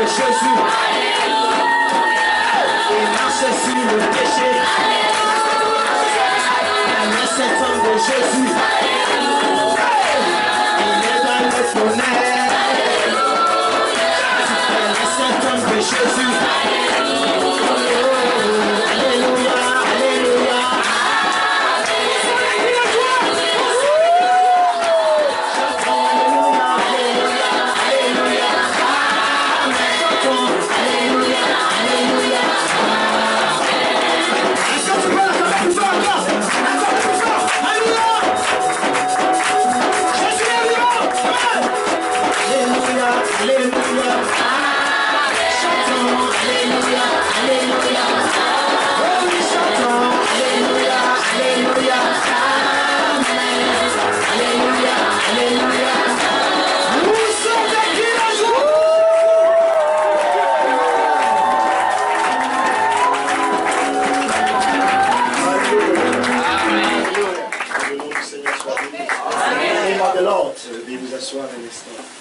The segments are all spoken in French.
Jésus. Il marche sur le péché. Il est cet homme de Jésus. Il est dans le tonnerre. Il est cet homme de Jésus. Alléluia, alléluia.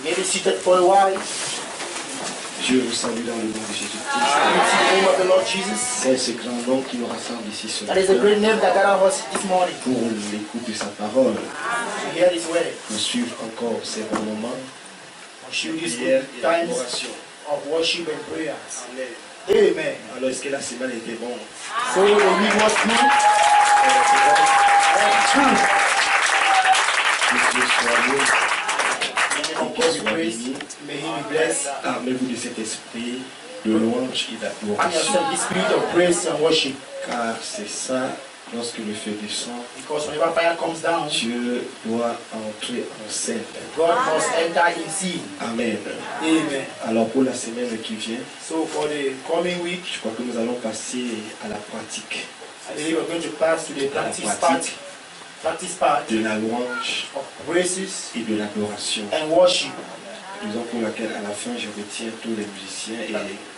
Maybe seated for a while. Je vous salue dans le nom de Jésus-Christ. In the name of the Lord Jesus. C'est ce grand nom qui nous rassemble ici ce That is a matin great name that gathered us this morning pour l'écoute de sa parole. to hear His word. Pour suivre encore ces bons moments Should these prière good et times d'adoration. of worship and prayers. Amen. Amen. Alors, est-ce que la semaine était bonne? So the week was good. Que Dieu soit loué. Of course, we praise. May He be blessed. Armez-vous de cet esprit de louange et And d'adoration. yourself the spirit of praise and worship. Car c'est ça, lorsque le feu descend, Because whenever fire comes down, Dieu doit entrer en scène. God must enter in scene. Amen. Amen. Alors, pour la semaine qui vient, So for the coming week, je crois que nous allons passer à la pratique I believe we're going to pass to the practice part de la louange of praises et de l'adoration. and worship. Raison pour laquelle à la fin je retiens tous les musiciens et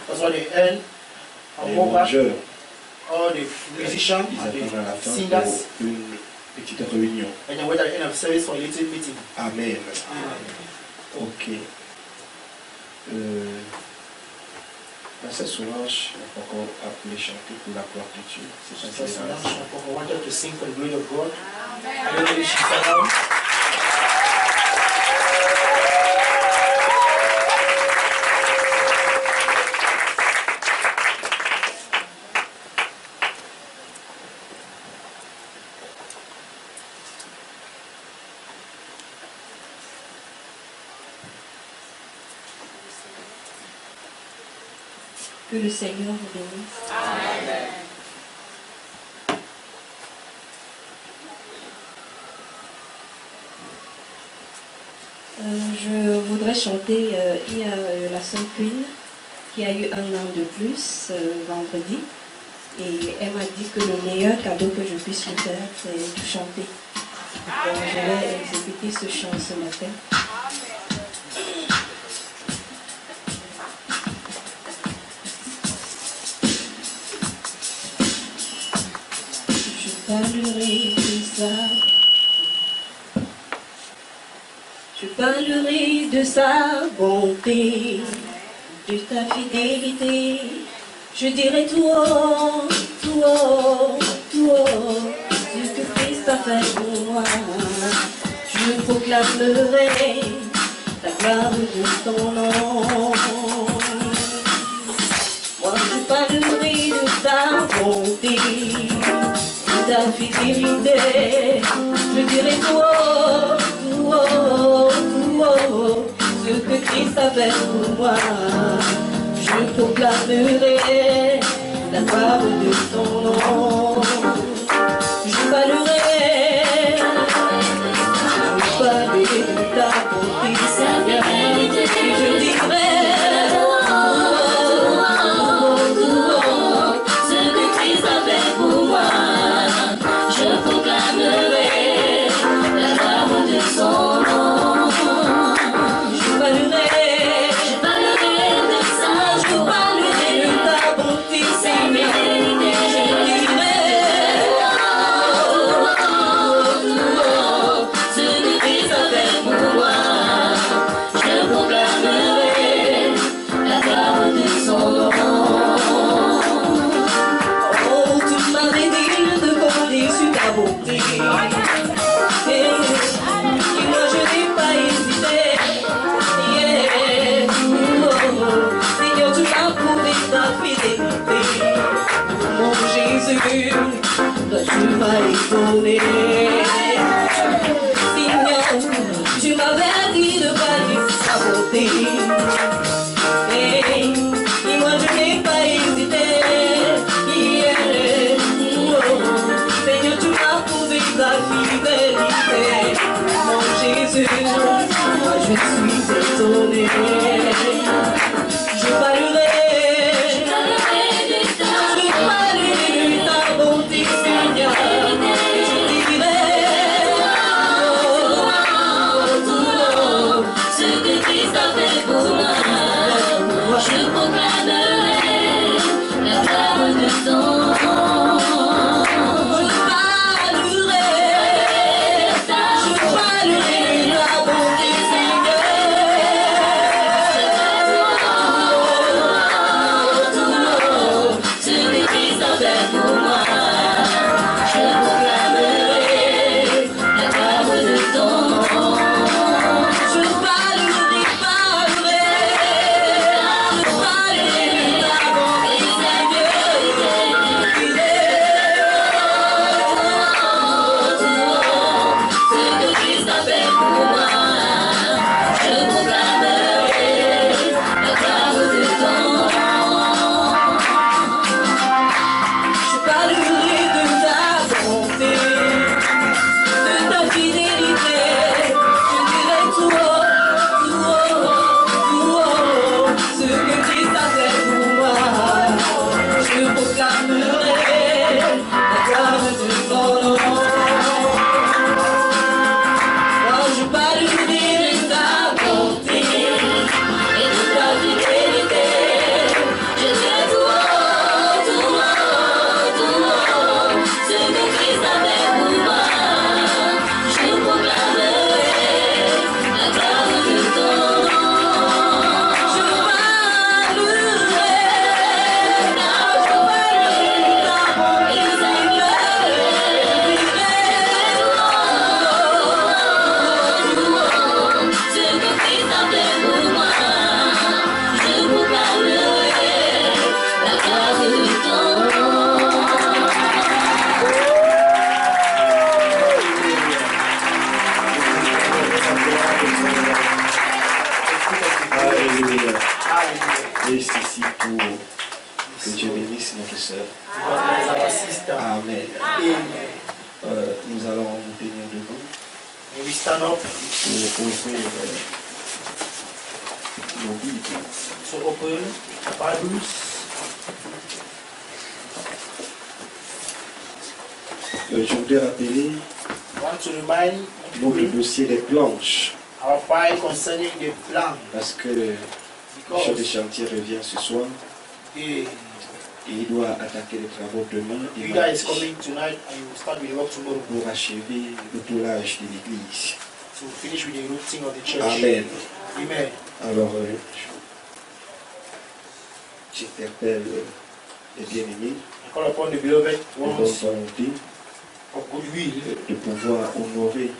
That's what they end. les I'll go back. mangeurs. All the musicians Ils and attendent à la the fin singers, pour une petite réunion. and then wait at the end of the service for a little meeting. Amen. Amen. Ok. Dans cette solange, on va encore appeler chanter pour la gloire de Dieu. C'est pas So si now c'est I wanted to sing for the glory of God. I don't know if she's around. Que le Seigneur vous bénisse. Amen. Je voudrais chanter, il y a la sœur Queen qui a eu 1 an de plus vendredi et elle m'a dit que le meilleur cadeau que je puisse lui faire c'est de chanter. Donc je vais exécuter ce chant ce matin. Je parlerai de ça. Je parlerai de sa bonté, de ta fidélité. Je dirai tout haut, tout haut, tout haut, ce que Christ a fait pour moi. Je proclamerai la gloire de ton nom. Moi je parlerai de ta bonté, de ta fidélité. Je dirai tout haut, tout haut, tout haut, ce que Christ a fait pour moi. Je proclamerai la gloire de ton nom. Je parlerai de ta bonté, Seigneur, et je dirai ce que Christ a fait pour moi. Je proclamerai la gloire de son nom. Je parlerai de ça, je parlerai de ta bonté, Seigneur, et je dirai Et moi je n'ai pas hésité. Seigneur, tu m'as prouvé ta fidélité. Mon Jésus, moi je suis étonné. Je parlerai de ta bonté, Seigneur. Je dirai tout ce que Christ a fait pour moi. Je proclamerai la gloire de ton nom. Amen. Nous allons nous tenir debout pour ouvrir nos Bibles. So open the Bibles. Je voudrais rappeler I want to remind notre dossier des planches our file concerning the plan. parce que le chef de chantier revient ce soir The et il doit attaquer les travaux demain et leader is mardi coming tonight and you will start with the work tomorrow pour achever le tournage de l'église. to finish with the routing of the church. Amen. Amen. Alors, j'interpelle les bien-aimés I call upon the beloved de bonne ones volonté of goodwill de pouvoir honorer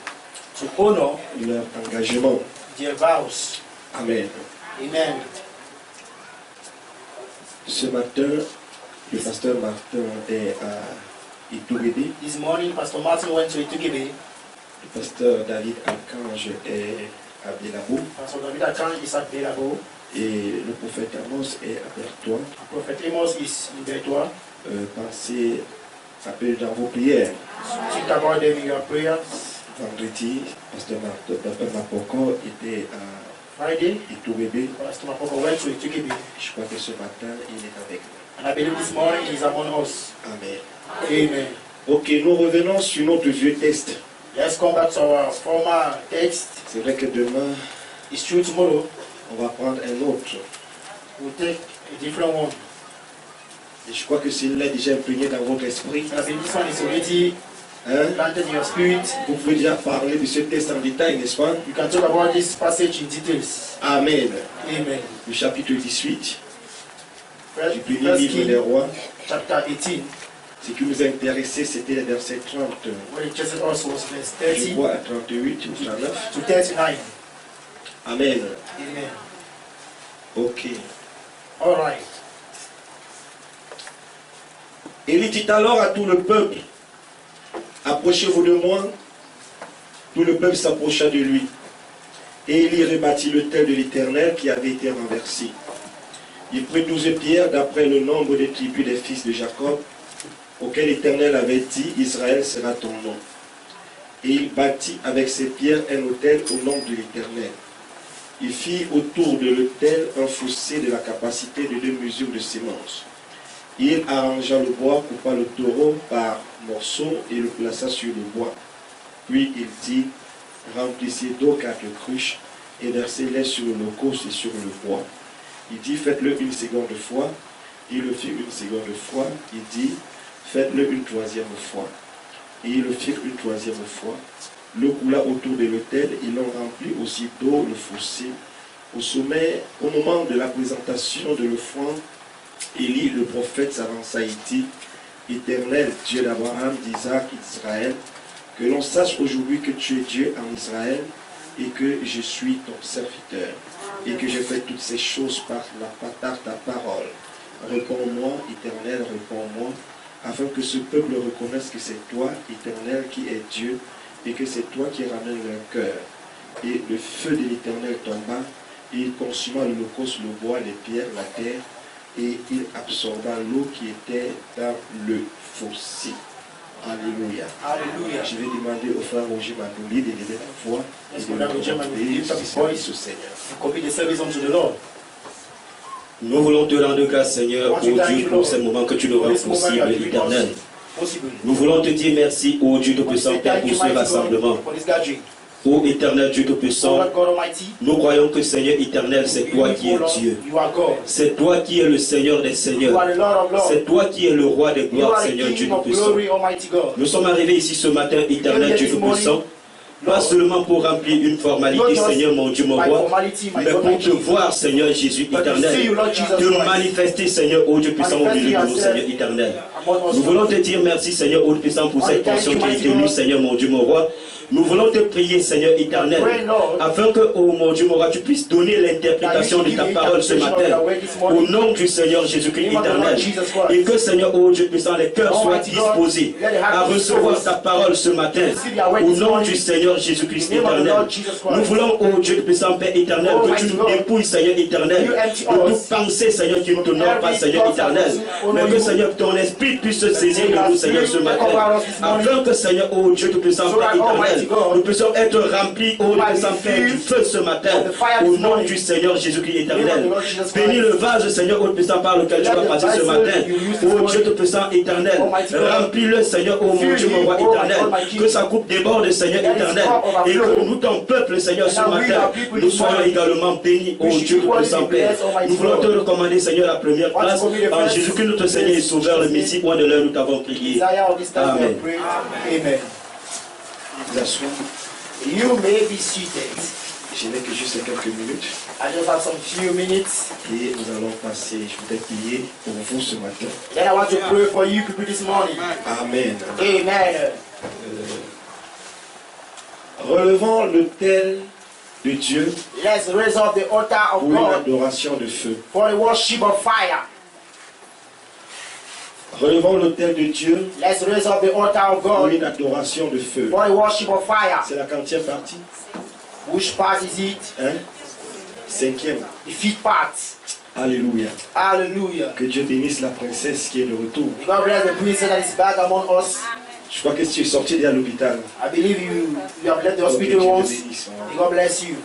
to honor leur engagement. their vows. Amen. Amen. Ce matin, le pasteur Martin est à Itourébé, This morning, Pastor Martin went to Itukebe. le pasteur David Archange est à Bélabo Pastor David Akan is at Belabo. et le prophète Amos est à Bertois. Prophet Amos is in Betua. Pensez, appelez dans vos prières. Think about them in your prayers. Vendredi, pasteur Mapoko était à Friday, Itourébé. Pastor Mapoko went to Itukebe. Je crois que ce matin, il est avec nous. And I believe this morning he is among us. Amen. Amen. Ok, nous revenons sur notre vieux test. Let's come back to our former text. C'est vrai que demain, It's true tomorrow. on va prendre un autre. We'll take a different one. Et je crois que celui-là est déjà imprégné dans votre esprit. And I believe this one is already Hein? planted in your spirit. Vous pouvez déjà parler de ce test en détail, n'est-ce pas? You can talk about this passage in details. Amen. Amen. Le chapitre 18 First, du premier First livre des King, rois. chapter 18. Ce qui nous a intéressé, c'était le verset 30. What interested us was verse Je 30 crois à 38 ou 39. to 39. Amen. Amen. Ok. All right. Élie dit alors à tout le peuple, approchez-vous de moi. Tout le peuple s'approcha de lui. Et il y rebâtit l'autel de l'Éternel qui avait été renversé. Il prit 12 pierres d'après le nombre des tribus des fils de Jacob, auquel l'Éternel avait dit, Israël sera ton nom. Et il bâtit avec ces pierres un autel au nom de l'Éternel. Il fit autour de l'autel un fossé de la capacité de 2 mesures de sémence. Il arrangea le bois, coupa le taureau par morceaux et le plaça sur le bois. Puis il dit, remplissez d'eau 4 cruches et versez-les sur l'holocauste et sur le bois. Il dit, faites-le une seconde fois. Il le fit une seconde fois. Il dit, faites-le une troisième fois. Et ils le firent une troisième fois. L'eau coula autour de l'autel. Ils l'ont rempli aussitôt le fossé. Au sommet, au moment de la présentation de l'offrande, Élie, le prophète, s'avança et dit, Éternel, Dieu d'Abraham, d'Isaac et d'Israël, que l'on sache aujourd'hui que tu es Dieu en Israël et que je suis ton serviteur et que j'ai fait toutes ces choses par ta parole. Réponds-moi, Éternel, réponds-moi, afin que ce peuple reconnaisse que c'est toi, Éternel, qui es Dieu et que c'est toi qui ramènes leur cœur. Et le feu de l'Éternel tomba et il consuma l'holocauste, le bois, les pierres, la terre, et il absorba l'eau qui était dans le fossé. Alléluia. Hallelujah. Je vais demander au frère Roger Mandouli d'élever la voix et Yes, de Brother Roger Mandouli, lift up his voice. au Seigneur. Commit the service unto the Lord. Nous voulons te rendre grâce, Seigneur, ô Dieu, pour ce moment que tu nous rends possible, éternel. Nous voulons te dire merci, ô Dieu Tout-Puissant, Père, pour ce rassemblement. Ô éternel Dieu Tout-Puissant, nous croyons que, Seigneur éternel, c'est toi qui es Dieu. C'est toi qui es le Seigneur des Seigneurs. C'est toi qui es le roi des gloires, Seigneur Dieu Tout-Puissant. Nous sommes arrivés ici ce matin, éternel Dieu Tout-Puissant, pas seulement pour remplir une formalité, Seigneur mon Dieu, mon roi, mais pour te voir, Seigneur Jésus éternel, te manifester, Seigneur, ô Dieu puissant, au milieu de nous, Seigneur éternel. Nous voulons te dire merci, Seigneur, ô Dieu puissant, pour cette portion qui est tenue, Seigneur mon Dieu, mon roi. Nous voulons te prier, Seigneur éternel, afin que, oh mon Dieu, mon roi, tu puisses donner l'interprétation de ta parole ce matin, au nom du Seigneur Jésus-Christ éternel. Et que, Seigneur, oh Dieu puissant, les cœurs soient disposés à recevoir ta parole ce matin, au nom du Seigneur Jésus-Christ éternel. Nous voulons, oh Dieu puissant, Père éternel, que tu nous dépouilles, Seigneur éternel, de toute pensée, Seigneur, qui ne t'honore pas, Seigneur éternel. Mais que, Seigneur, ton esprit puisse se saisir de nous, Seigneur, ce matin, afin que, Seigneur, oh Dieu puissant, Père éternel, nous puissions être remplis, ô Dieu puissant, Père, du feu ce matin, au nom du Seigneur Jésus-Christ éternel. Bénis le vase, Seigneur, ô Dieu puissant, par lequel tu vas passer ce matin, ô Dieu puissant éternel. Remplis-le, Seigneur, ô mon Dieu, mon roi éternel. Que sa coupe déborde, Seigneur éternel. Et que nous, ton peuple, Seigneur, ce matin, nous soyons également bénis, ô Dieu puissant, Père. Nous voulons te recommander, Seigneur, la première place. En Jésus-Christ, notre Seigneur et Sauveur, le Messie, point de l'heure, nous t'avons prié. Amen. Amen. You may be seated. Je n'ai que juste quelques minutes. I just have some few minutes. Et nous allons passer, je voudrais prier pour vous ce matin. Then I want to pray for you people this morning. Amen. Amen. Relevons l'autel de Dieu. Let's raise up the altar of pour une God adoration de feu. for the worship of fire. Relevons l'autel de Dieu Let's raise up the altar of pour God une adoration de feu. for the worship of fire. C'est la quantième partie? Which part is it? Hein? Cinquième. The fifth part. Alléluia. Hallelujah. Que Dieu bénisse la princesse qui est de retour. God bless the princess that is back among us. Je crois que tu es sorti de l'hôpital. I believe you have left the Que hospital Dieu te once. bénisse. God bless you.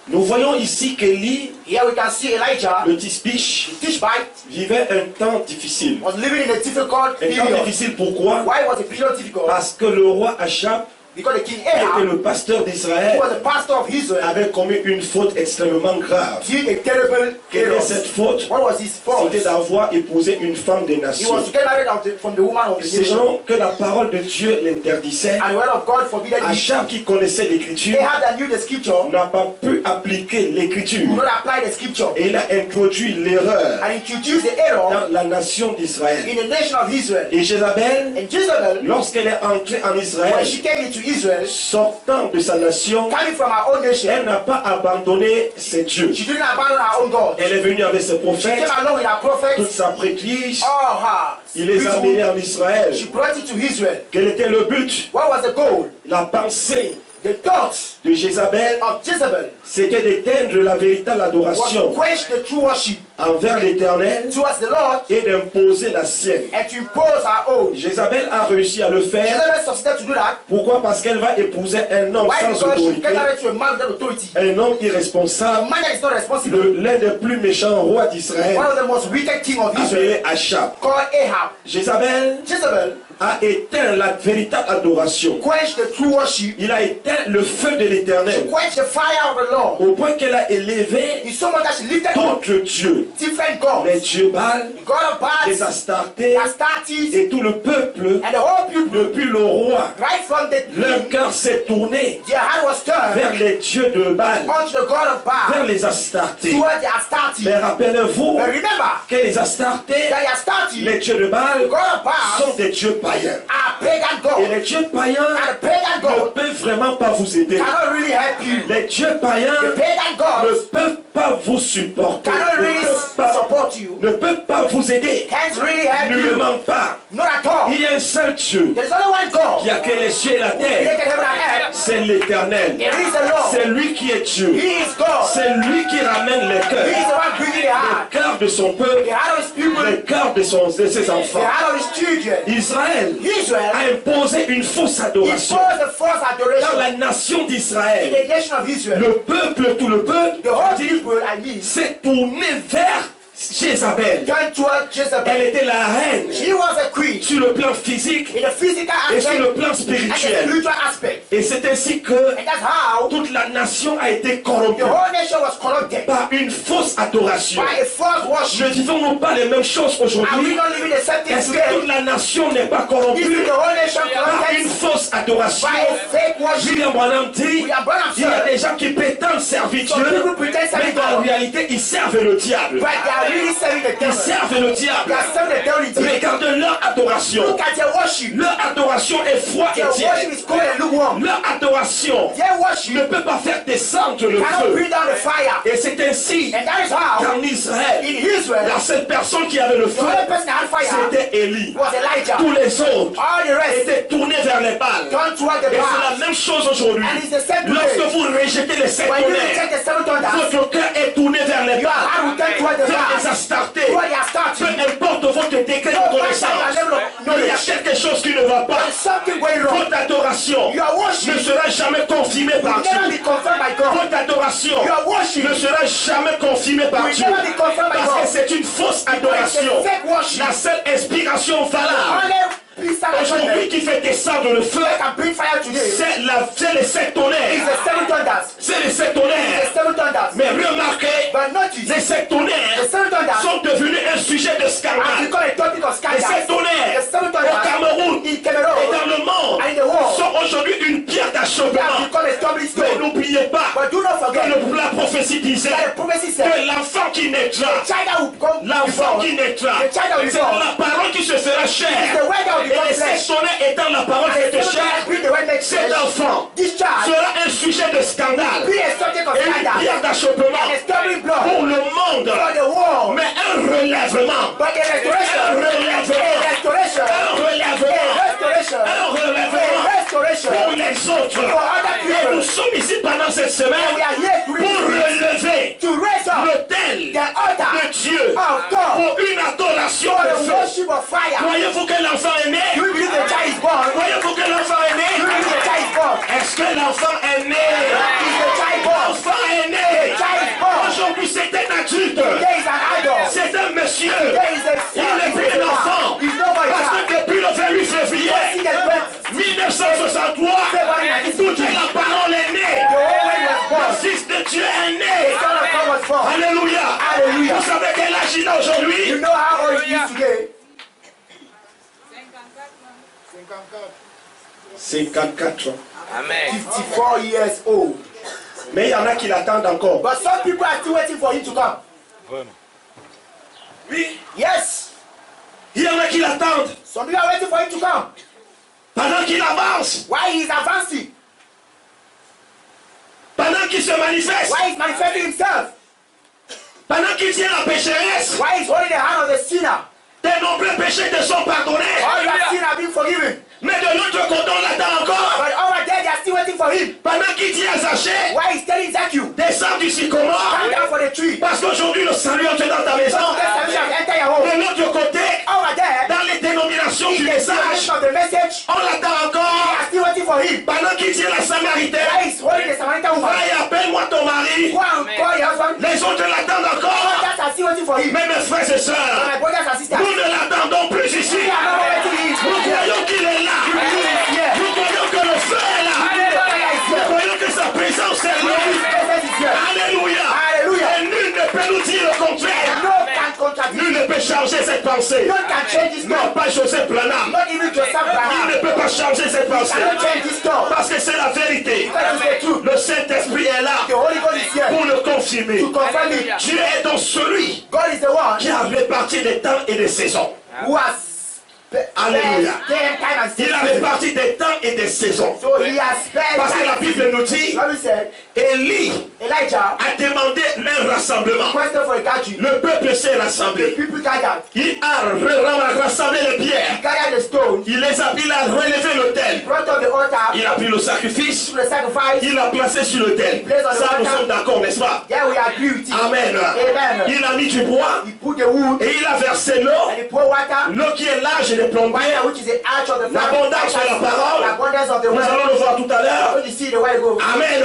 Nous voyons ici qu'Élie, Here we can see Elijah, le Tishbish, the Tishbite, vivait un temps difficile. was living in a difficult Un temps period. difficile pourquoi? Why was the period difficult? Parce que le roi Achab, Because the king qui était Ahab, le pasteur who d'Israël, was the pastor of Israel, avait commis une faute extrêmement grave. did a terrible Quelle error. est cette faute? What was his fault? C'était d'avoir épousé une femme des He nations. was to get married from the woman of the nation. Selon que la parole de Dieu l'interdisait, And the word of God forbidden him. Achab qui connaissait l'écriture Ahab that knew the scripture n'a pas pu appliquer l'écriture. would not apply the scripture Et il a introduit l'erreur and introduced the error dans la nation d'Israël. in the nation of Israel. Et Jézabel, And Jezebel, lorsqu'elle est entrée en when Israël, she came into Israel, sortant de sa nation, coming from her own nation, elle n'a pas abandonné ses dieux. she didn't abandon her own God. Elle est venue avec ses She prophètes, came along with her toute prophets, sa prêtrise, all her il les a amenés spiritual. en Israël. She brought it to Israel. Quel était le but? What was the goal? La pensée The dogs de Jézabel, of Jezebel c'était d'éteindre la véritable was adoration to quench the true worship envers l'Éternel towards the Lord et d'imposer la sienne. and to impose our own. Jézabel a réussi à le faire. Jezebel succeeded to do that. Pourquoi? Parce qu'elle va épouser un homme Why? sans Because she autorité, get married to a man without authority. un homme A irresponsable, man that is not responsible. l'un des plus méchants rois d'Israël, One of the most wicked king of Israel appelé Achab. called Ahab. Jézabel Jezebel a éteint la véritable adoration. quenched the true worship. Il a éteint le feu de l'Éternel Quenched the fire of the Lord. au point qu'elle a élevé In so much that she lifted up d'autres dieux, different gods. les dieux Baal, The God of les Baals, Astartés Astartes, et tout le peuple. and the whole people. Depuis le roi, Right from the leur cœur s'est tourné their heart was turned vers les dieux de Baal, unto the God of Baal, vers les Astartés. toward the Astartes. Mais rappelez-vous But remember que les Astartés, that the Astartes, les dieux de Baal, the God of Baal, sont des dieux païens. are pagan Et gods. les dieux païens And the pagan ne gods peuvent vraiment pas vous aider. cannot really help you. Les dieux païens The pagan ne gods peuvent pas vous supporter, cannot ne really peuvent pas, support you. ne peuvent pas vous aider. Can't really help Ne le you. ment pas. Not at all. Il y a un seul Dieu There is only one God. qui a créé les cieux et la He terre. created heaven and earth. C'est l'Éternel. It is the Lord. C'est lui qui est Dieu. He is God. C'est lui qui ramène les He is cœurs. the one bringing the Le heart. cœur de son peuple, The heart of his people. le cœur de ses The enfants. heart of his children. Israël Israel a imposé une fausse he adoration posed the false dans adoration la nation in d'Israël. the nation of Israel. Le peuple, tout le peuple, The whole people, I mean, s'est tourné vers Jézabel. turned toward Elle Jezebel. était la reine She was a queen sur le plan physique in the physical et sur aspect le plan and the spirituel. spiritual aspect. Et c'est ainsi que And that's how toute la nation a été the corrompue whole nation was corrupted par une fausse adoration. by a false Ne worship. disons-nous pas les mêmes choses Are we aujourd'hui? not living the same thing Est-ce que today? toute la nation n'est pas Is corrompue the whole nation par une corrupted fausse adoration? by a fake worship? William Branham dit, We are born il y a upset, des gens qui prétendent servir Some Dieu, people pretend mais serving en God, réalité ils servent le diable. but they are really serving the Ils devil. servent le They diable. are serving the devil indeed. Regardez leur adoration. Look at their worship. Leur adoration est froide Their et worship tiède. is cold and lukewarm. Leur adoration Their worship ne peut pas faire descendre le cannot feu. bring down the fire. Et c'est ainsi And that is how qu'en Israël, in Israel, la seule personne qui avait le the feu, only person that had fire c'était Élie. was Elijah. Tous les autres All the rest étaient tournés vers les balles. turned toward the Et c'est bar. la même chose aujourd'hui. And it's the same Lorsque today. vous rejetez les sept When you tonnerres, reject the seven thunders, votre cœur est tourné vers les your heart will balles, turn toward the vers les bar. Astartés. Toward the Astartes. Peu importe votre degré de connaissance, il y a quelque chose qui ne va pas. There's something going wrong. Votre adoration Your worship ne sera jamais confirmée will par never Dieu. be confirmed by God. Votre adoration Your worship ne sera jamais confirmée par will Dieu. never be confirmed by Parce que God. c'est une fausse It's a adoration. fake worship. La seule inspiration valable Only peace and aujourd'hui joy qui fait descendre le feu, that can bring fire today c'est les sept is tonnerres. the seven thunders. C'est les sept The tonnerres. seven thunders. Mais remarquez, But notice, les sept the tonnerres seven thunders sont devenus un sujet de have scandale. become a topic of Les scandal. sept tonnerres The seven au thunders Cameroun in et Cameroon dans le monde and in the world sont aujourd'hui une pierre have d'achoppement. become a stumbling Mais stone. n'oubliez pas But do not que forget la prophétie disait that the prophecy said que l'enfant qui naîtra, the child that will come l'enfant before, qui naîtra, the child that will c'est come, la parole qui se fera is chair. the word that will Et become les flesh. sept tonnerres étant la parole And qui the était seven chair, thunders bring the word made cet flesh. enfant This child sera un sujet de scandale be a subject of et une pierre scandal d'achoppement and a stumbling block pour le monde. for the world. Mais un relèvement, But a restoration, un relèvement, a restoration, un a relèvement, restoration, un a relèvement restoration pour les autres. for other Et nous people. sommes ici pendant cette And semaine we are here to pour relever to raise up l'autel the altar de Dieu of God pour une adoration for de the feu. worship of fire. Croyez-vous que l'enfant est Do né? you believe the child is born? Do Croyez-vous que l'enfant est you né? believe the child is born? Est-ce que l'enfant est né? Is the child born? L'enfant est né. The child is born. Aujourd'hui, c'est un adulte. There is an idol. C'est un monsieur. There is a Il n'est plus un enfant. He's not my Parce child. que depuis le 28 See février the birth. 1963, toute la parole est née. The whole world was born. Le Fils de Dieu est né. The Son of God was born. Alléluia. Alléluia. Vous savez quel âge il a You aujourd'hui? know how old he is today? 54 ans. 54 years old. Mais il y en a qui l'attendent encore. But some people are still waiting for him to come. Oui, Yes. il y en a qui l'attendent. Some people are waiting for him to come. Pendant qu'il avance, Why he is advancing? pendant qu'il se manifeste, Why he is manifesting himself? pendant qu'il tient la pécheresse, Why he is holding the hand of the sinner? tes nombreux péchés te sont pardonnés. All your sins have been forgiven. Mais de l'autre côté, on l'attend encore. But over there, they are still waiting for him. Pendant qu'il dit à Zachée, Why he's telling Zacchaeus, descends du sycomore. come down for the tree. Parce qu'aujourd'hui, le salut entre dans ta maison. So the salvation has entered your home. De l'autre côté, Over there, dans les dénominations du in the message, celebration of the message, on l'attend they encore. are still waiting for him. Pendant qu'il dit à la Samaritaine, Why is holding the Samaritan woman? va et appelle-moi ton mari. Go and call your husband. Les autres l'attendent encore. Others are still waiting for him. Mais mes frères et But sœurs, my brothers and sisters, nous ne l'attendons plus ici. we are not waiting for him. Nous croyons qu'il est là. Here. Nous croyons que le feu est là. Nous croyons que sa présence est là. His presence is here. Alléluia. Hallelujah. Et nul ne peut nous dire le contraire. No can contradict. Nul ne peut changer cette pensée. No can change this Non, thought. pas Joseph Branham. Not even Joseph Il Branham. ne peut pas changer cette pensée. Cannot change this thought. Parce que c'est la vérité. Because it's the truth. Le Saint-Esprit est là The Holy God is here pour le confirmer. to confirm it. Dieu est donc celui God is the one qui a réparti des temps et des saisons. who has Alléluia. spared time and Il a season. réparti des temps et des saisons. So he has spared Parce que time. la Bible nous dit, Bible said, Élie Elijah a demandé un rassemblement. requested for a gathering. Le peuple s'est The rassemblé. people gathered. Il a rassemblé les pierres. Gathered the stones. Il a relevé l'autel. Brought up the altar. Il a pris le sacrifice. To the sacrifice. Il l'a placé sur l'autel. Ça, nous sommes d'accord, n'est-ce pas? Yeah, we agree with it. Amen. Amen. Il a mis du bois He put the wood et il a versé l'eau. and he poured water. L'eau qui est large et les plombiers. Fire, which is the arch of the L'abondance de la parole. L'abondance of the Nous word. allons le voir tout à l'heure. When you see the way it goes. Amen.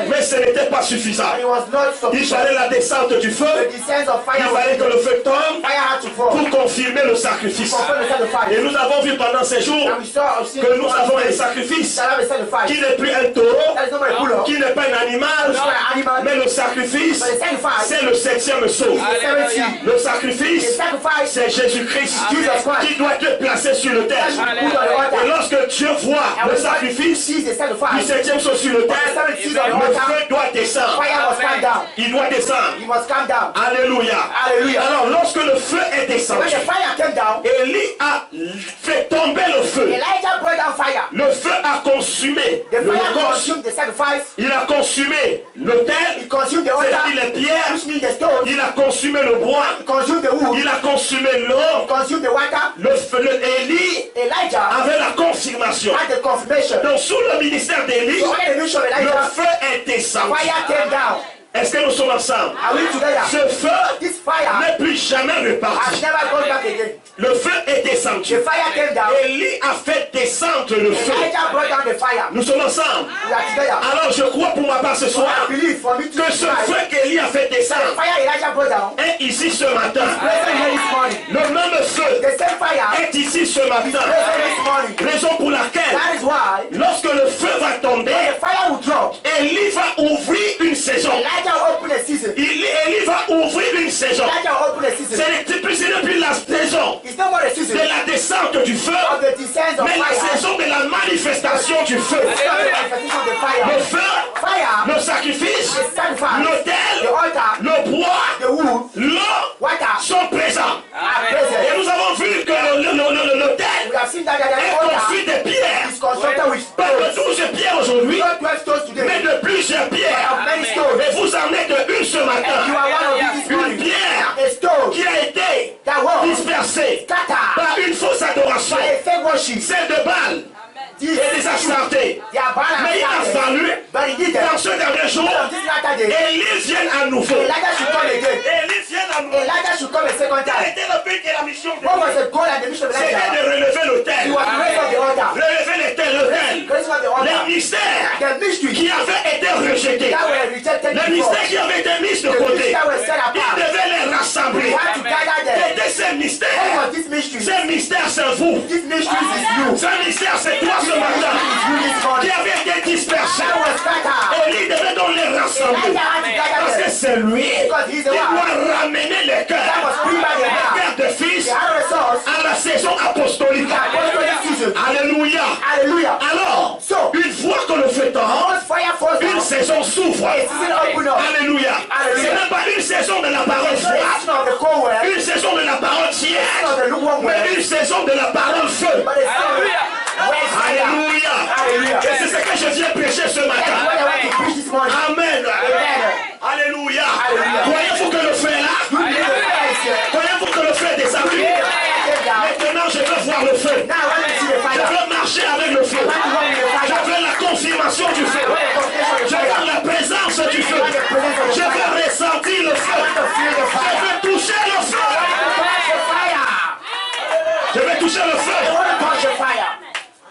Mais ce n'était pas suffisant. And it was not Il sufficient. fallait la descente du The feu. descent of Il fire fallait que le feu tombe fire had to fall. pour confirmer le sacrifice. Confirm the sacrifice. Et nous avons vu pendant ces jours And we saw que nous avons un sacrifice that have a sacrifice. qui n'est plus un taureau, That is not a bullock. qui n'est pas un animal, It's not an animal. mais le sacrifice, But the sacrifice c'est le 7e saut. is the 70. Le The sacrifice, sacrifice c'est Jésus-Christ Jesus Christ. qui doit être placé sur le terre. that should be put on the Et altar. lorsque Dieu voit And le when God sacrifice sees the du sacrifice, 7e saut sur le terre, le feu doit descendre. fire must come down. Il doit descendre. He must come down. Alléluia. Hallelujah. Alors, lorsque le feu est descendu, When the fire came down, Élie a fait tomber le feu. Elijah brought down fire. Le feu a consumé The le fire holocauste. consumed the sacrifice. Il a consumé l'autel, It consumed the altar. c'est-à-dire les pierres. Which means the stones. Il a consumé le bois. It consumed the wood. Il a consumé l'eau. It consumed the water. Le feu, Élie Elijah avait la confirmation. had the confirmation. Donc, sous le ministère d'Élie, So when the mission of le Elijah, feu est descendu. fire came down. Est-ce que nous sommes ensemble? Are we together? Ce feu This fire n'est plus jamais has reparti. never gone back again. Le feu est descendu. The fire came down. Élie a fait descendre le feu. Elijah brought down the fire. Nous sommes ensemble. We are together. Alors je crois pour ma part ce soir I believe for me to que ce try. feu qu'Élie a fait The descendre fire Elijah brought down. est ici ce matin. Present here this morning. Le même feu The same fire est ici ce matin. present this morning. Raison pour laquelle, That is why lorsque le feu va tomber, when the fire will drop, Élie va ouvrir une saison. Elijah will open a season. Élie va ouvrir une saison. Elijah will open a season. Ce n'est plus la saison It's not more a season de la descente du feu, of the descent of mais la fire. saison de la manifestation du feu. It's not the manifestation of the fire. Le feu, Fire, le sacrifice, the sacrifice, l'autel, the altar, le bois, the wood, l'eau water sont présents. are Et present. nous avons vu que l'autel We have seen that the est altar construit des pierres. is constructed with Pas de stones. 12 pierres aujourd'hui, Not 12 stones today, mais de plusieurs pierres. of many stones. Et vous en êtes une ce You matin. are one of these this Une morning. pierre A stone qui a été that was dispersée scattered par une fausse adoration, by a fake worship. celle de Baal This et des Astartés. they are bad Mais il a and fallu, but he did dans that. ce dernier jour, On this latter day, Élie vienne à nouveau. Elijah should come again. Élie vienne à nouveau. Elijah should come a second Quel time. était le but et la mission de What was the goal and the mission of C'était Elijah? de relever He l'autel. was to raise up the altar. Relever l'autel. Raising up the Les altar. mystères The mystery qui avaient été rejetés. that were rejected Les before. mystères qui avaient été mis de The côté. mystery that were set Il apart. devait les We rassembler. had to gather them. C'était ces What mystères. was this mystery? Ces mystères, c'est vous. This mystery is you. Ce mystère, c'est toi ce matin. You this Qui morning. avait été dispersé. That was scattered. Élie devait donc les rassembler. Elijah had to gather Parce que them. c'est lui Because qui he's the one doit ramener les that cœurs. was free by the Les heart. pères de fils The other resource, à la saison apostolique. the apostolic season. Alléluia. Hallelujah. Alors, So, une fois que le feu tombe, once fire falls une down, saison s'ouvre. a season open up. Alléluia. Alléluia. Ce n'est pas une saison de la parole It's not a froide, season of the cold weather. une saison de la parole It's tiède, not the lukewarm weather. mais une saison de la parole feu. But it's not where fire. Alléluia. Hallelujah. Et c'est ce que je viens prêcher ce That's matin. what I want to preach this morning. Amen. Amen. Alléluia. Alléluia. Croyez-vous que le feu est là? You believe the fire is here. Croyez-vous que le feu est descendu? The fire came down. Maintenant, je veux voir le feu. Now I want to see the Je fire. veux marcher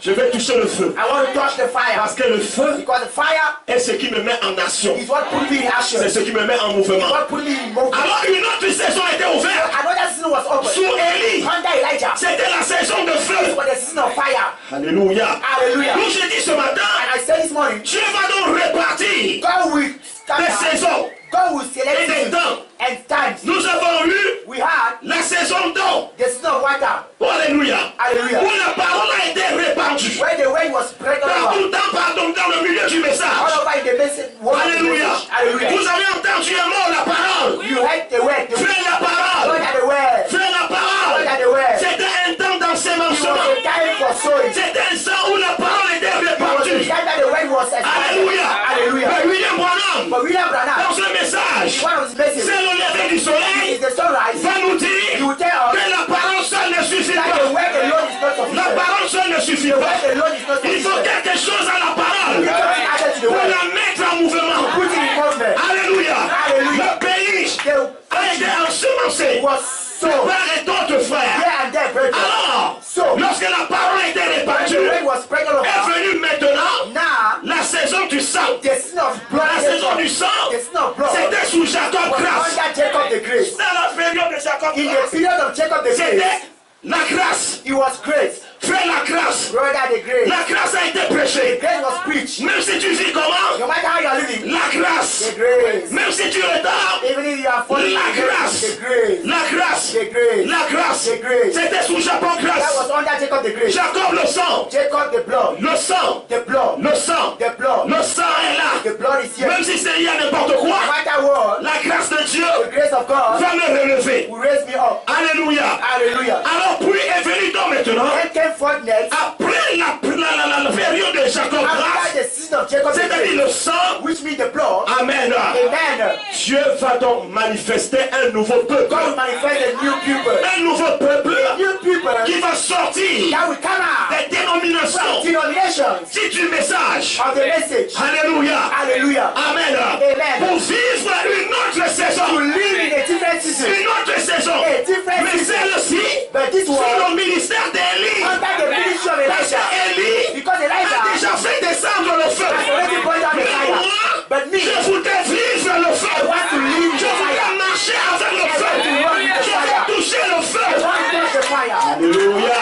Je vais toucher le feu. I want to touch the fire. Parce que le feu Because the fire est ce qui me met en action. is what put me in action. C'est ce qui me met en It's mouvement. what put me in motion. Alors une autre saison était ouverte Another season was open. sous Élie. Under Elijah. C'était la saison de It feu. was the season of fire. Alléluia. Hallelujah. Donc j'ai dit ce matin, And I said this morning, Dieu va donc répartir God will stand des up. saisons God will et select des seasons temps. and times. Nous avons eu We had la saison d'eau. the season of water, Alléluia. Hallelujah. Où la parole a été répandue. where the word was spread all over. Pardon, dans le milieu du message. All over in the message. Word of the Alléluia. message. Hallelujah. Vous avez entendu un mot, la parole. You heard the word. The word Fais la parole. at the word. Fais la parole. Word at the word. C'était un temps It was d'ensemencement. a time for sowing. C'était un temps où la parole était It was a répandue. time that the word was expanded. Alléluia. Hallelujah. Mais William Branham, But William Branham, dans ce message, one of his messages, c'est le lever du is soleil, the sunrise. va nous He dire will tell us que la parole seule ne suffit that the pas. word alone is not La sufficient. parole seule ne suffit The pas. word alone is not Il faut sufficient. quelque chose à la parole You have to add it to the pour word. la mettre en mouvement. Put it in movement. Alléluia. Alléluia. Le pays The a été ensemencé was sown par et d'autres frères. here and there, brethren. Alors, So, lorsque la parole a été when répandue, the word was spread all est over, venue maintenant now la saison du sang. the sin of blood, La saison du sang, the sin of blood, c'était sous Jacob was grâce. under Jacob the Great. Dans la période de Jacob In the grâce, period of Jacob the Great, c'était la grâce. it was grace. Frère, la grâce. Brother the Great. La grâce a été The prêchée. grace was preached. Même si tu vis comment, No matter how you are living, la grâce. the grace. Même si tu retardes, Even if you are falling, la grâce. the grace. La grâce. The grace. La grâce. The grace. C'était sous Jacob That grâce. was under Jacob the Great. Jacob le sang. Jacob the blood. Le sang. The blood. Le sang. The blood. Le sang est là. The blood is here. Même si c'est lié à n'importe No quoi, matter what, la grâce de Dieu the grace of God va me relever. will raise me up. Alléluia. Hallelujah. Alors puis est venu donc maintenant, Then came forth next, après la période de Jacob grâce, after the season of Jacob the c'est-à-dire Great, le sang. which means the blood. Amen. Amen. Dieu va donc manifester un nouveau peuple. God will manifest a new people. Un nouveau peuple A new people qui va sortir that will come out des dénominations from denominations dit du message. of the message. Alléluia. Hallelujah. Amen. Amen. Pour vivre une autre To saison. live in a different season. Une autre saison. A different Mais season. celle-ci, But this sous was le ministère d'Élie. under the ministry of Parce Elijah. qu'Élie Because a Elijah déjà fait descendre le feu. has already brought down the Mais fire. moi, But me, je voudrais vivre le feu. I want to live Je the voudrais fire. marcher avec le feu. want to walk with the Je fire. veux toucher le I feu. want to touch the fire. Alléluia.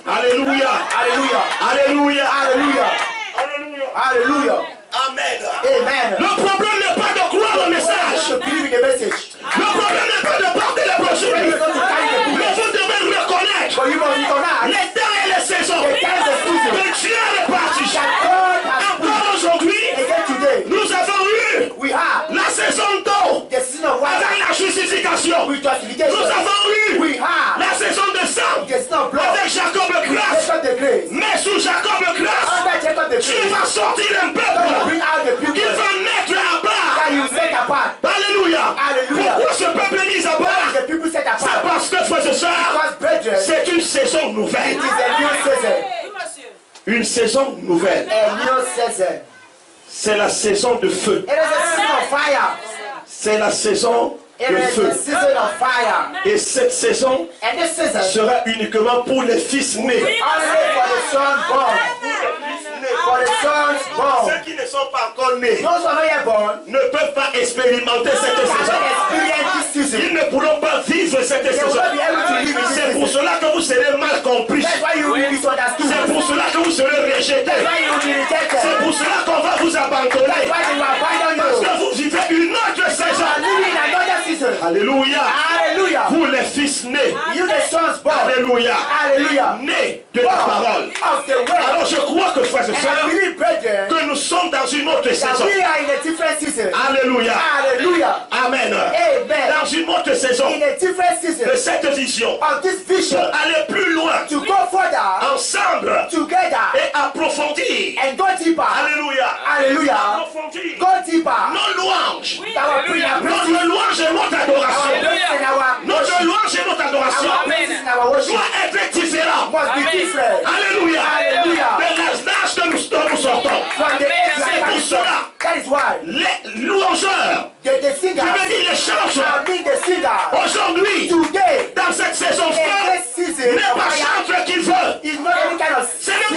Hallelujah. Alléluia. Hallelujah. Alléluia. Hallelujah. Alléluia. Hallelujah. Amen. Amen. Le problème n'est pas de croire le I message. want to believe in the message. Le problème n'est pas de porter les brochures. It's not to carry the book. Mais vous devez reconnaître But you must recognize les temps et les saisons the times and seasons que Dieu est réparti. that God has put. Encore aujourd'hui, Again today, nous avons eu we have la saison d'eau the season of water avec la justification. with Nous justification. avons eu We have la saison de sang the season of blood. avec Jacob le grâce. Jacob the Great. Mais sous Jacob le grâce, Under Jacob the Dieu Great, va sortir un God will peuple bring out the people qu'il va mettre à part. that you set apart. Alléluia. Alléluia. Pourquoi ce peuple est mis à part? The people set C'est apart. parce que, frères et sœurs, Because brethren, it c'est une saison nouvelle. is a new season. Une saison nouvelle. A new season. C'est la saison de feu. It is a season of fire. C'est la saison It de is a feu. season of fire. Et cette saison And this season, sera uniquement pour les fils nés. only for the son born. For the sons born. Ceux qui ne sont pas encore nés Those who are not yet born, ne peuvent pas expérimenter cette cannot saison. experience this season. Ils ne pourront pas vivre cette They will saison. not be able to live in this C'est pour season. cela que vous serez mal compris. That's why you will be misunderstood. C'est pour cela que vous serez rejetés. That's why you will be rejected. C'est pour cela qu'on va vous That's abandonner. why they will abandon Parce you. que vous vivez une autre You saison. are living in another season. Alléluia. Hallelujah. Pour les fils nés. You the sons born. Alléluia. Hallelujah. Nés de la parole. Of the word. Alors je crois que, frères et And I sœurs, believe, brethren, que nous sommes dans une autre that saison. we are in a different season. Alléluia. Hallelujah. Amen. Amen. Dans une autre saison In a different season de cette vision, of this vision, aller plus loin, to go further ensemble, together et approfondir. and go deeper. Alléluia. Hallelujah. Approfondir. Go deeper. Nos louanges, Our prayer, notre louange et notre our adoration, praise and our notre worship, louange et notre adoration our praises and our worship doit être différent. must be different. Alléluia. Hallelujah. De l'âge que nous sortons. From the age C'est pour cela, that is why les louangeurs, the singer, je veux dire les chanteurs, being the singer aujourd'hui, today dans cette saison in folle, this season n'est of pas fire chanteur qu'il veut. is not any kind of Ce n'est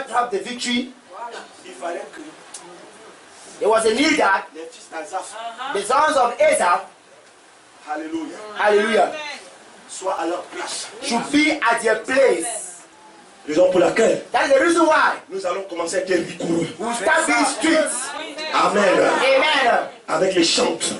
Israel have the victory, il fallait que there was a need that les fils d'Azaph, the sons of Asaph, alléluia, hallelujah, soient à leur place. should be at their place. Raison pour laquelle That is the reason why nous allons commencer à être rigoureux. we will start being strict. Amen. Amen. Avec les chants. The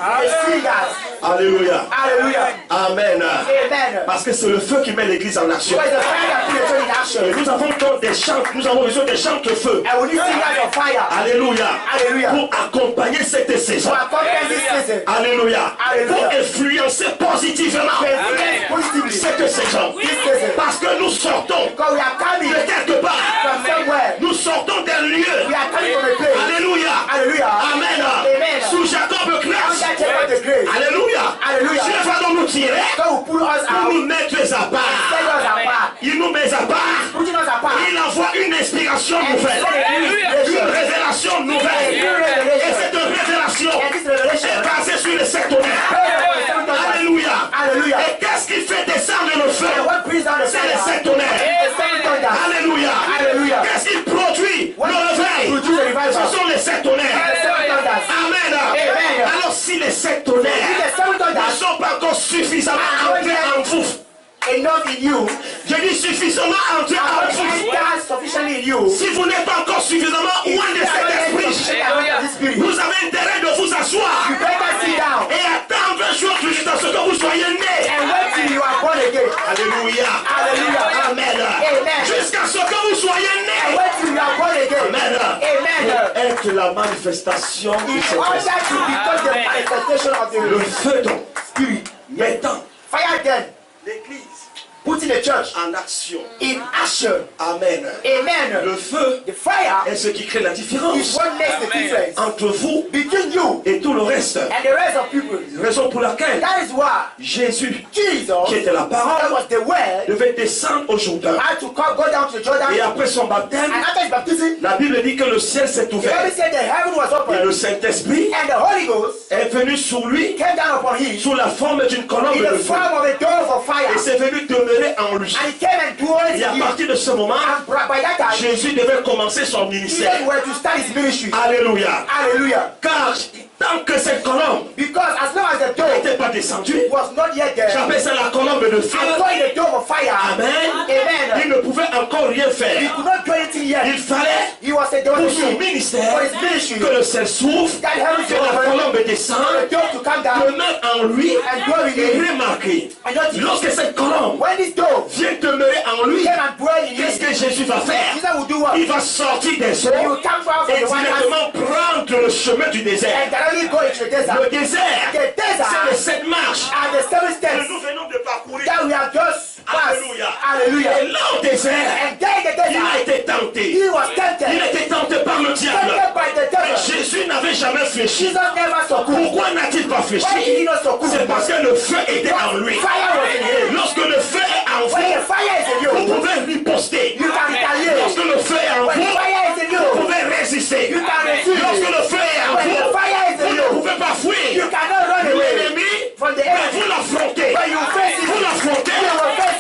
singers. Alléluia. Hallelujah. Amen. Amen. Parce que c'est le feu qui met l'église en action. Because the fire that put the church in Et action. nous avons donc des chants, nous avons besoin des chants de feu. And we need singers of fire. Alléluia. Alléluia. Pour accompagner cette saison. To accompany this season. Alléluia. Alléluia. Pour influencer positivement To influence positively cette saison. this season. Parce que nous sortons Because we are coming de quelque part. from somewhere. Nous sortons d'un lieu. We are coming from a place. Alléluia. Hallelujah. Amen. Amen. Sous Jacob Under Christ. Jacob the Great. Alléluia. Alléluia. Dieu va donc nous tirer God will pull us pour out. nous mettre à part. Set us apart. Il nous met à part. Putting us apart. Il envoie une inspiration And nouvelle. send a new Une revelation. révélation nouvelle. A new Et revelation. cette révélation And this revelation. est basée sur les sept tonnerres. Alléluia. Hallelujah. Et qu'est-ce qui fait descendre le feu? And what brings down the C'est les fire? sept tonnerres. The seven thunders. Alléluia. Alléluia. Qu'est-ce qui produit What le réveil? produce the revival? Ce sont les sept The tonnerres. seven thunders. Amen. Amen. Alors si les sept If tonnerres the seven ne thunders sont pas encore suffisamment entrés en vous, enough in you, je dis suffisamment entrés en vous. enter sufficiently in you, Si vous n'êtes pas encore suffisamment loin de cet esprit, vous avez intérêt de vous asseoir you better sit down et attendre un jour jusqu'à ce que vous soyez nés. and wait till you are born again. Alléluia. Hallelujah. Amen. Amen. Jusqu'à ce que vous soyez And nés. wait till you are born again. Amen. Amen. Être la manifestation In de cet order esprit. to become the manifestation of Le the feu donc, Spirit, mettant fire them, l'église putting the church en action. in action. Amen. Amen. Le feu The fire est ce qui crée la is différence what makes the difference entre vous between you et tout le reste. and the rest of people. Raison pour laquelle That is why Jésus, Jesus, qui était la that parole, was the word, devait descendre au Jourdain. had to go down to Jordan. Et après son baptême, And after his baptism, la Bible dit que le ciel s'est the ouvert. Bible said the heaven was Et le open Saint-Esprit and the Holy Ghost est venu sur lui came down upon him sous la forme d'une colombe in de the feu. form of a dove of fire. Et c'est venu demeurer en lui. And he came and dwelt Et à in him. partir de ce moment, And by that time, Jésus devait commencer son Jesus ministère. were to start his ministry. Alléluia. Hallelujah. Car tant que cette colombe Because as long as the dove n'était pas descendue, was not yet there, j'appelle ça la colombe de feu. and calling the dove of fire, Amen. amen, Il ne pouvait encore rien he faire. could not do anything yet. Il fallait He was there pour was a son need ministère for his ministry, que le ciel s'ouvre, that heaven que should la open, colombe for descende, the dove to come down, demeure en lui and dwell in et him. remarquez. And notice, Lorsque cette colombe when this dove vient demeurer en lui, came and dwell in qu'est-ce him, que Jésus va faire? Jesus will do what? Il va sortir des He eaux will come out from et the White House directement prendre le chemin du désert. and directly go into the desert. Le désert, The desert c'est les sept marches are the seven que steps nous venons de parcourir. that we have just passed. Alléluia. Et Hallelujah. là au désert, And there in the il a desert, été tenté. he was Il tempted. a été tenté par le diable. Tempted by the Mais devil. Jésus n'avait jamais fléchi. Jesus never succumbed. Pourquoi n'a-t-il pas Why did he fléchi? not succumb? C'est parce que le feu était en lui. Fire was in him. Lorsque le feu est en When the vous, fire is in vous you, pouvez riposter. you can retaliate. Lorsque le feu est en When the vous, fire is in vous you, pouvez résister. you can resist. Lorsque le feu est en When the vous, fire is in vous ne you, pouvez pas you fuir. cannot run away L'ennemi, from the mais enemy. vous l'affrontez. When you face it, Vous l'affrontez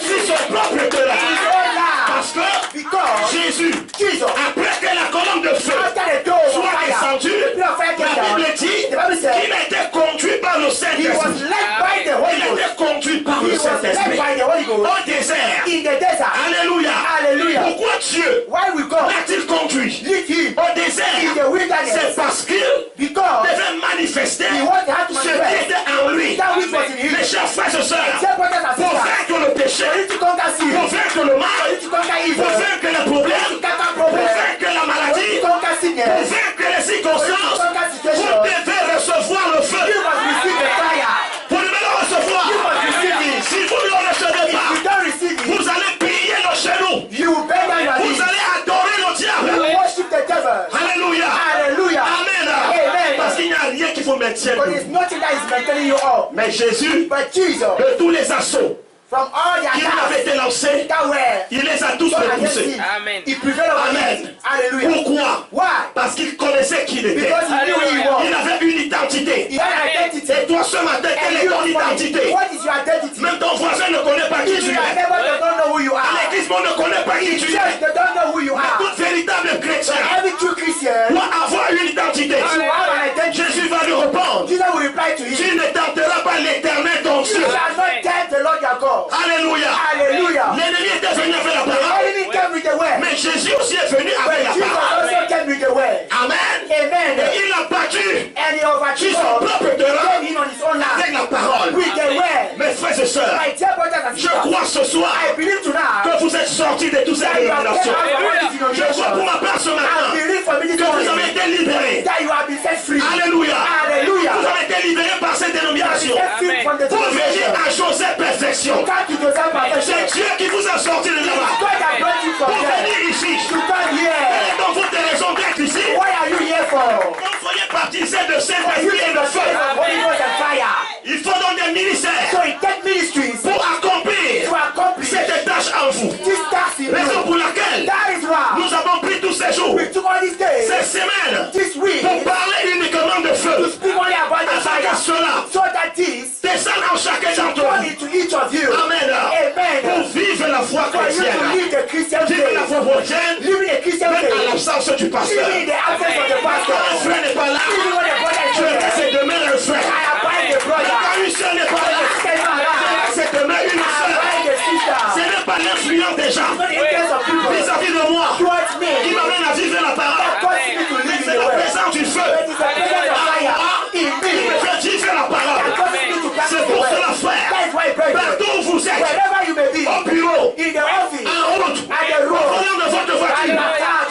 sur son propre it's terrain. all loud. Parce que Because Jésus, Jesus, après que la colonne de feu after the door of soit fire, descendue, the pillar of fire came la down. Bible dit The Bible said qu'il a été conduit par le he was Saint-Esprit. led by the Holy Il a Ghost. été conduit par He le was led Saint-Esprit by the Holy Ghost au désert. in the desert. Alléluia. Hallelujah. Pourquoi Dieu Why we go l'a-t-il conduit lead him au désert? in the wilderness? C'est parce qu'il Because devait manifester he had to ce qui manifest était en lui. that which was in him. Mes chers frères et sœurs, Tell brothers and pour sisters, vaincre le péché, for you to conquer sin, pour vaincre le mal, for you to conquer evil, pour vaincre les problèmes, to conquer pour problems, vaincre la for you maladie, to conquer pour sickness, vaincre les for you to circonstances, conquer vous situation, devez recevoir le feu. you must receive the fire. Vous devez le recevoir. You must receive it. Si vous ne le recevez If pas, you don't receive it, vous allez plier le genou. you will bend down your Vous knees. allez adorer le You diable. will worship the devil. Alléluia. Hallelujah. Amen. Amen. Parce qu'il n'y a rien qui vous maintienne. But there's nothing that is maintaining you up. Mais Jésus, But Jesus, de tous les assauts from all the qui avaient attacks été lancés, that were il les a tous done against repoussés. him, Amen. he prevailed over Amen. it. Hallelujah. Pourquoi? Why? Parce qu'il connaissait qui il était. Because he knew who he was. Il avait une identité. He had identity. Et toi ce matin, quelle est And you ton are identité? What is your identity? Même ton voisin ne connaît pas qui If tu your es. neighbor does not know who you À are, l'église, on ne connaît pas pas qui In tu church, es. they don't know who you are. Tout véritable chrétien Every true Christian doit avoir une identité. should have an identity. Jésus va lui répondre. Jesus will reply to him. Tu ne tenteras pas l'éternel ton You Dieu. shall not tempt the Lord your God. Alléluia. Hallelujah. L'ennemi était venu avec la The parole. enemy came with the word. Mais Jésus aussi est venu But avec la Jesus parole. also came with the word. Amen. Amen. Et il a battu And he sur overcame son propre terrain came in on his own avec land la parole. with the word. Mes frères et sœurs, My dear brothers and je sisters, crois ce soir I believe tonight que vous êtes sortis de toutes ces that you have come dénominations. out from all these Je crois pour denominations. ma part ce I matin believe for me this que vous avez morning été libérés. that you have been set free. Alléluia. Hallelujah. Vous avez été libérés par cette You have been dénomination. set free from the Pour venir denomination. à Joseph Perfection. Come to Joseph C'est perfection. Dieu qui vous a sorti de là-bas. God has brought you from Pour there venir ici. to come Quelle here. est donc votre raison d'être ici? What are you here for? Vous soyez baptisés de For you Saint-Esprit et in de the feu. face of Holy Ghost and fire. Il faut donc des ministères So it takes ministries pour accomplir to accomplish cette tâche en vous. this task in Raison you. pour laquelle That is why nous avons pris tous ces jours, we took all these days, ces semaines, this week, pour parler uniquement de to feu. speak only about the Afin que fire. cela So that this descende en chacun d'entre come vous. into each of you. Amen. Amen. Pour vivre la foi For you to chrétienne. live the Christian Vivre la faith. foi chrétienne, Living a Christian même à faith. l'absence du pasteur. Living in the absence of the Quand un pastor. frère n'est pas là, Even when the brother is je here, laisse demain un frère. I abide the brother. Quand une sœur n'est pas là, The sister is not je around. laisse demain une I sœur. abide the Ce sister. n'est pas l'influence des gens Not the influence of people. vis-à-vis de moi Towards qui me. m'amène à vivre la That parole. causes me to Mais live in c'est the la world. présence du feu But it's the presence of fire in qui me me fait vivre la that parole. causes me to practice C'est the pour word. cela, frère, That is why, brethren, partout où vous êtes, wherever you may be, au bureau, in the office, en route, at the au road, volant de votre voiture,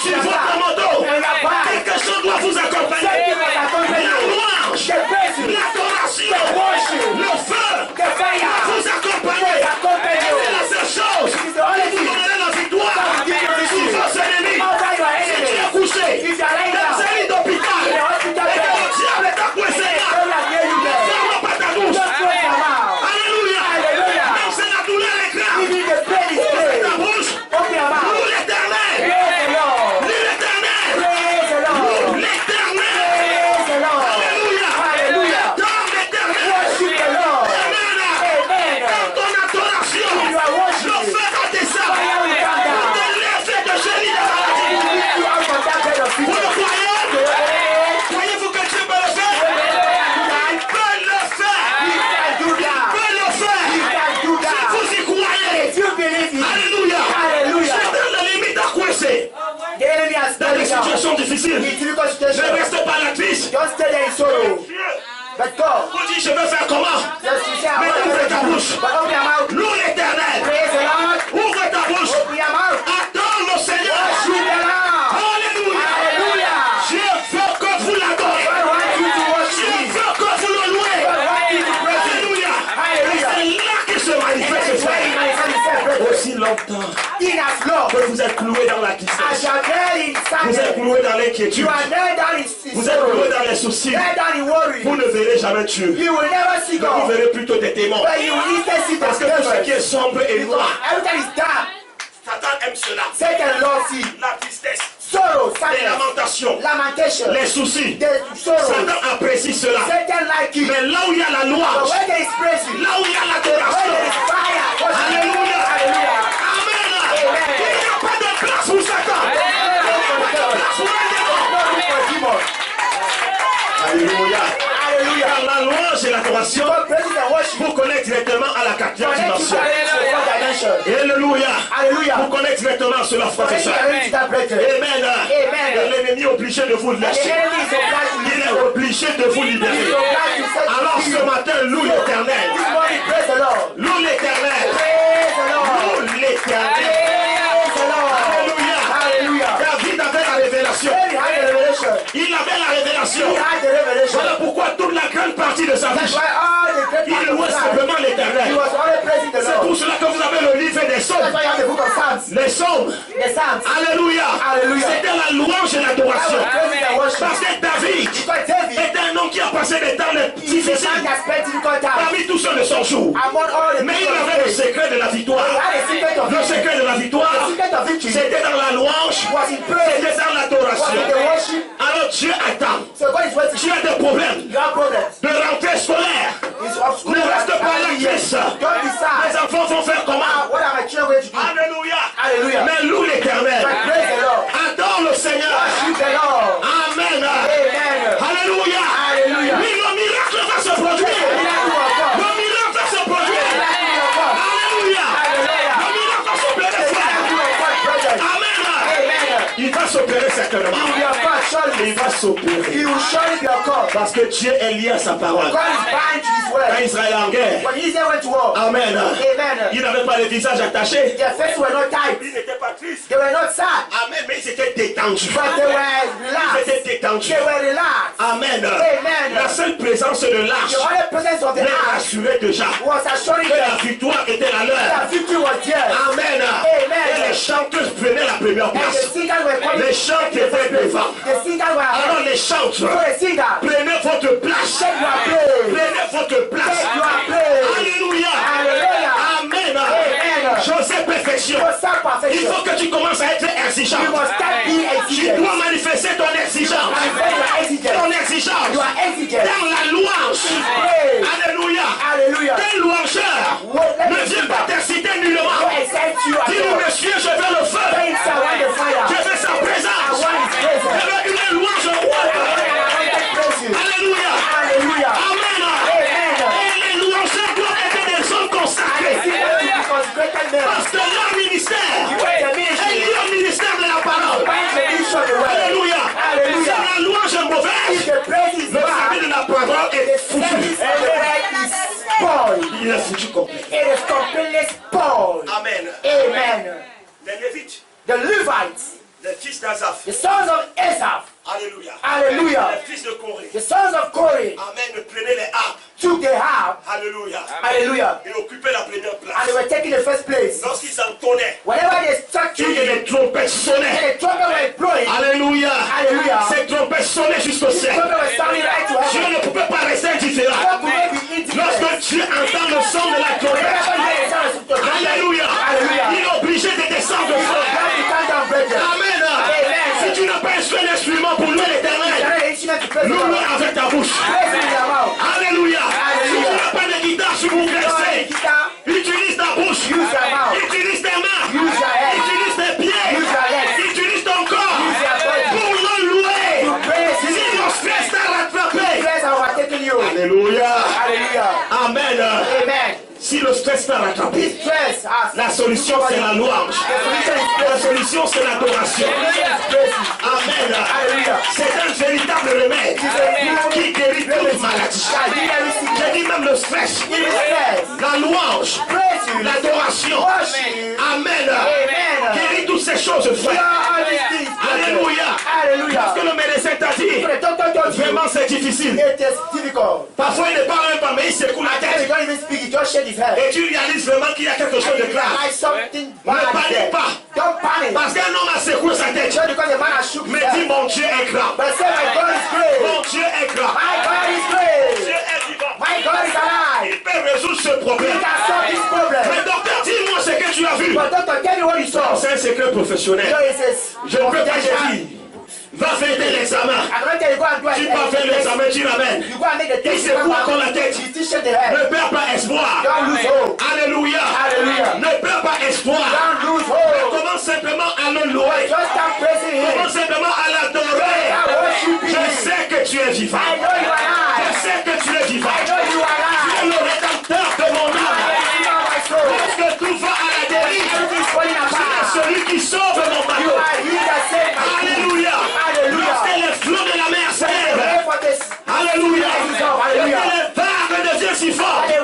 sur votre moto, quelque chose doit vous accompagner. something must accompany La you. louange, The praise, l'adoration, the worship, le feu, the fire, vous accompagner. must accompany C'est you. la seule chose It's the only qui vous thing donnerait la victoire sur vos ennemis. over your Si tu es enemies. couché If you are lying dans down un lit d'hôpital in a hospital et que bed, le diable est coincé and là, the devil has made you there, ferme pas ta bouche. just close your mouth. Alléluia. Hallelujah. Même si la douleur est grave, Even the pain is ouvre great. ta bouche. Open your mouth. Loue l'éternel. Praise the Lord. Loue l'éternel. Praise the Lord. Loue l'éternel. Praise the Lord. Alléluia. Hallelujah. Donne l'éternel. Worship the Lord. Amen. Amen. Dans ton adoration, In your worship, le feu va descendre. fire will come down. Pour te lever de ce lit de He maladie. will lift you out from that bed of Vous sickness. le croyez? Croyez-vous que Dieu peut le faire? Il peut le faire. He can do Il that. peut le faire. He can do Si that. vous y croyez. If you believe in Alléluia. Hallelujah. C'est dans la limite à coincer. the enemy has Dans des done down. situations In difficiles. difficult Ne situations, reste pas la triste. just stay there in sorrow. But God, Vous dites, je vais faire comment? just to say, I Mais want ouvre to ta bouche. but open your mouth. Loue l'éternel. Praise the Lord. Ouvre ta bouche. Open your mouth. Attends le Seigneur. Worship the Lord. Alléluia. Hallelujah. Je veux que vous l'adorez. God wants you to Je worship Him. veux que vous le louez. God wants you to praise Him. Alléluia. Hallelujah. C'est là qu'il se And manifeste, that is why He frère. manifests Himself, brethren. Aussi longtemps In as long que vous êtes cloué dans la as tristesse, you are there in vous êtes sadness, cloué dans l'inquiétude, you are there down in vous êtes cloué sorrow, dans les soucis, there down in worry. vous ne verrez jamais Dieu. You will never see Mais vous God, verrez plutôt des démons. but you will instead see Parce the que tout ce qui est devil. sombre et Because noir, everything is dark. Satan aime cela. Satan loves it. La tristesse, Sorrow, les sadness, lamentations, lamentation, les soucis. the sorrow. Satan apprécie cela. Satan like it. Mais là où il y a la But louange, when there is praise, là où il y a when l'adoration, there is fire, worship. Alléluia. Hallelujah. Amen. Il n'y a pas de place pour Satan. Il n'y a pas de place pour un démon. No room for demons. Alléluia. Hallelujah. Car la louange et l'adoration God praises and worship. vous connectent directement à la quatrième Connect to dimension. the fourth dimension. Alléluia. Hallelujah. Vous connectez directement sur la foi Connect to that brethren. Amen. Amen. Et l'ennemi est obligé de vous And the lâcher. enemy is obliged to Il leave est you. obligé de vous He is libérer. obliged to set Alors you ce free. matin, loue l'éternel. This morning, praise the Lord. Loue l'éternel. Praise the Lord. Loue l'éternel. Praise the Lord. Alléluia. Hallelujah. David avait la révélation. David had the revelation. Il avait la révélation. He had the revelation. Voilà pourquoi toute la grande partie de sa That's vie, why all the great il part of louait his life, simplement he l'éternel. was always praising the C'est pour Lord. cela que vous avez le livre des That's psaumes. why you have the book of Psalms. Les psaumes. The Psalms. Alléluia. Alléluia. C'était la louange et That l'adoration. was praising and worship. Parce que David Because David est un homme qui a passé des temps is a man difficiles that spent difficult times. parmi tous ceux de son jour. Among all the Mais il people of avait le faith, secret de la victoire. he had a secret of Le victory. secret de la victoire, The secret of victory c'était dans la louange, was in praise, c'était dans was in l'adoration. the worship. Alors Dieu attend. So God is waiting. Tu as des problèmes You have problems. de rentrée scolaire. It's of school. Ne reste pas là, Hallelujah. triste. Don't be sad. Les enfants vont faire comment? What are my children going to do? Alléluia. Hallelujah. Mais loue l'Éternel. But praise the Lord. Adore le Seigneur. Worship the Lord. Amen. Amen. Alléluia. Hallelujah. Oui, le miracle va se produire. Le miracle va se produire. Alléluia. Le miracle va s'opérer, frère. Amen. Il va s'opérer certainement. Il va s'opérer. He will surely be a call. Parce que Dieu est lié à sa parole. God is bound to his Quand word. Israël est en guerre. When Israel went to war, Amen. Amen. Il n'avait pas le visage attaché. Their faces were not tight. Il n'était pas triste. They were not sad. Amen. Mais ils étaient détendus. But they were Ils relaxed. étaient détendus. They were relaxed. Amen. Amen. La seule présence de l'arche The only presence of the les ark rassurait déjà was assuring que la them victoire était la leur. that victory was theirs. Amen. Amen. Et les chanteuses prenaient la première And the place. singers were coming. Les chants étaient devant. The singers were Alors ahead. les chantres, So the singers, prenez votre place. take your place. Prenez votre place. Take your place. Alléluia. Hallelujah. Amen. Amen. Joseph perfection. For self Il perfection, faut que tu commences à être exigeant. you must start being Tu exigent. dois manifester ton exigence. Manifest your exigence. Ton exigence. You are exigent. Dans la louange. Praise. Alléluia. Hallelujah. Tes louangeurs ne viennent pas t'inciter nullement. Don't accept you at Dis-lui, all. monsieur, je veux le feu. Thanks, I want the fire. Je veux sa présence. I want his presence. Je veux une louange roi. Alléluia. Hallelujah. Amen. Amen. Et les louangeurs doivent être des hommes consacrés. Parce que leur ministère est lié au ministère de la parole. Alléluia. Hallelujah. Si la louange est mauvaise, The praise is le bad. service de la parole est The foutu. service of the word is spoiled. Il est foutu complet. It is completely spoiled. Amen. Amen. Les Lévites, The Levites, les fils d'Azaph. the sons of Asaph, Alléluia. Hallelujah. Les fils de Corée. the sons of Korah, Amen. Prenaient les harpes. took the harp. Alléluia. Hallelujah. Ils occupaient la première And they place. were taking the first place. Lorsqu'ils entonnaient, Whenever they struck et you, les trompettes sonnaient. the trumpet were blowing. Alléluia. Hallelujah. Ces trompettes sonnaient jusqu'au The ciel. trumpet was sounding right to Dieu heaven. ne pouvait pas rester indifférent. How could they be indifferent? Lorsque Dieu entend le son de la Whenever trompette, you hear the sound of the trumpet, Alléluia. Hallelujah. Il est obligé de descendre au you feu. have to calm down, brethren. Amen. Si tu n'as pas instruit l'instrument pour louer You l'éternel, are an instrument to praise the loue-le Lord. avec ta bouche. Praise in your mouth. Alléluia. Si Alléluia. tu n'as pas de guitare sur mon You don't have a verset, guitar. utilise ta bouche. Use your mouth. Utilise tes mains. Use your head. Utilise tes pieds. Use your legs. Utilise ton corps Use your body. pour le louer. To praise Si Him. le stress t'a rattrapé. Praise has overtaken you. Alléluia. Hallelujah. Amen. Amen. Si le stress t'a rattrapé, This stress has la solution c'est la louange. The solution is La praise. solution c'est l'adoration. Praise. Amen. Hallelujah. C'est un véritable remède qui guérit toute maladie. J'ai dit même le stress. Give me stress. La louange. Praise you. L'adoration. Worship. Amen. Amen. Guérit toutes ces choses, We frère. are all these things. Alléluia. Hallelujah. Parce que le médecin t'a dit, So the doctor told you vraiment c'est difficile. it is difficult. Parfois il ne parle même pas, mais il secoue la And he tête. don't even speak, he just shake his head. Et tu réalises vraiment qu'il y a quelque chose de And you grave. realize something Ne bad is panique there. pas. Don't panic. Parce qu'un homme a secoué sa tête. Just because the man has shook his Mais dis head. mon Dieu est grand. But say my God is great. Mon Dieu est grand. My God is Dieu great. est vivant. My God is alive. Il peut résoudre ce He problème. can solve this problem. Mais docteur, dis-moi ce que tu as vu. But doctor, tell me what you saw. C'est un secret You professionnel. know, he says, Je ne peux pas te dire. Va faire l'examen. I'm going to tell you, go and do Tu vas faire l'examen, tu l'amènes. You go and make the Il test. secoue encore la tête. You still shake the head. Ne perds pas espoir. Don't lose hope. Alléluia. Hallelujah. Ne perds pas espoir. Don't lose hope. Commence simplement à le louer. Just start praising Him. Commence simplement à l'adorer. Start worshiping Je Him. sais que tu es vivant. I know you are Je alive. sais que tu es vivant. I know you are Tu es alive. le rédempteur de mon I âme. am my soul. Lorsque tout va à la dérive, Everything is falling tu es apart. celui qui sauve mon You bateau. are He that saved my soul. Alléluia. Hallelujah. Lorsque les flots de la mer s'élèvent. Pray for this. Alléluia. Hallelujah. Lorsque les vagues deviennent si fortes. The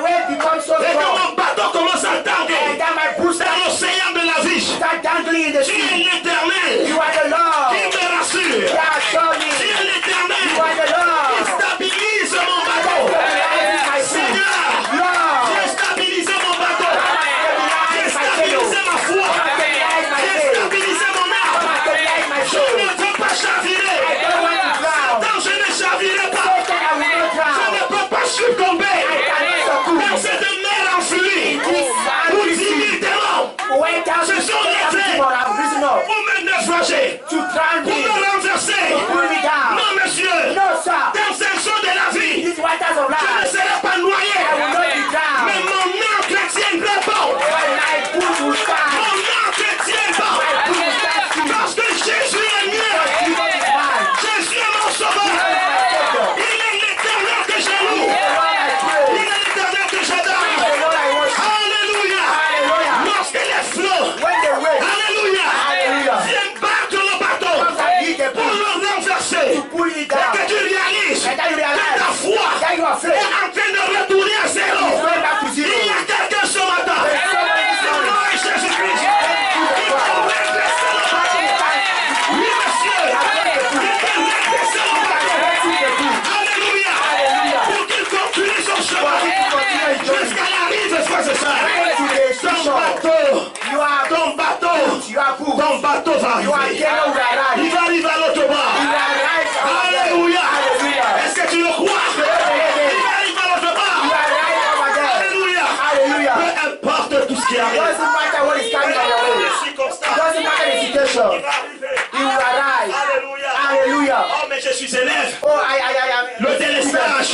qui It arrive. doesn't matter what is coming on your way. Les It circonstances. doesn't matter the Il situation. va arriver. He will arrive. Alléluia. Hallelujah. Oh, mais je suis élève. Oh, I am. Le délestage.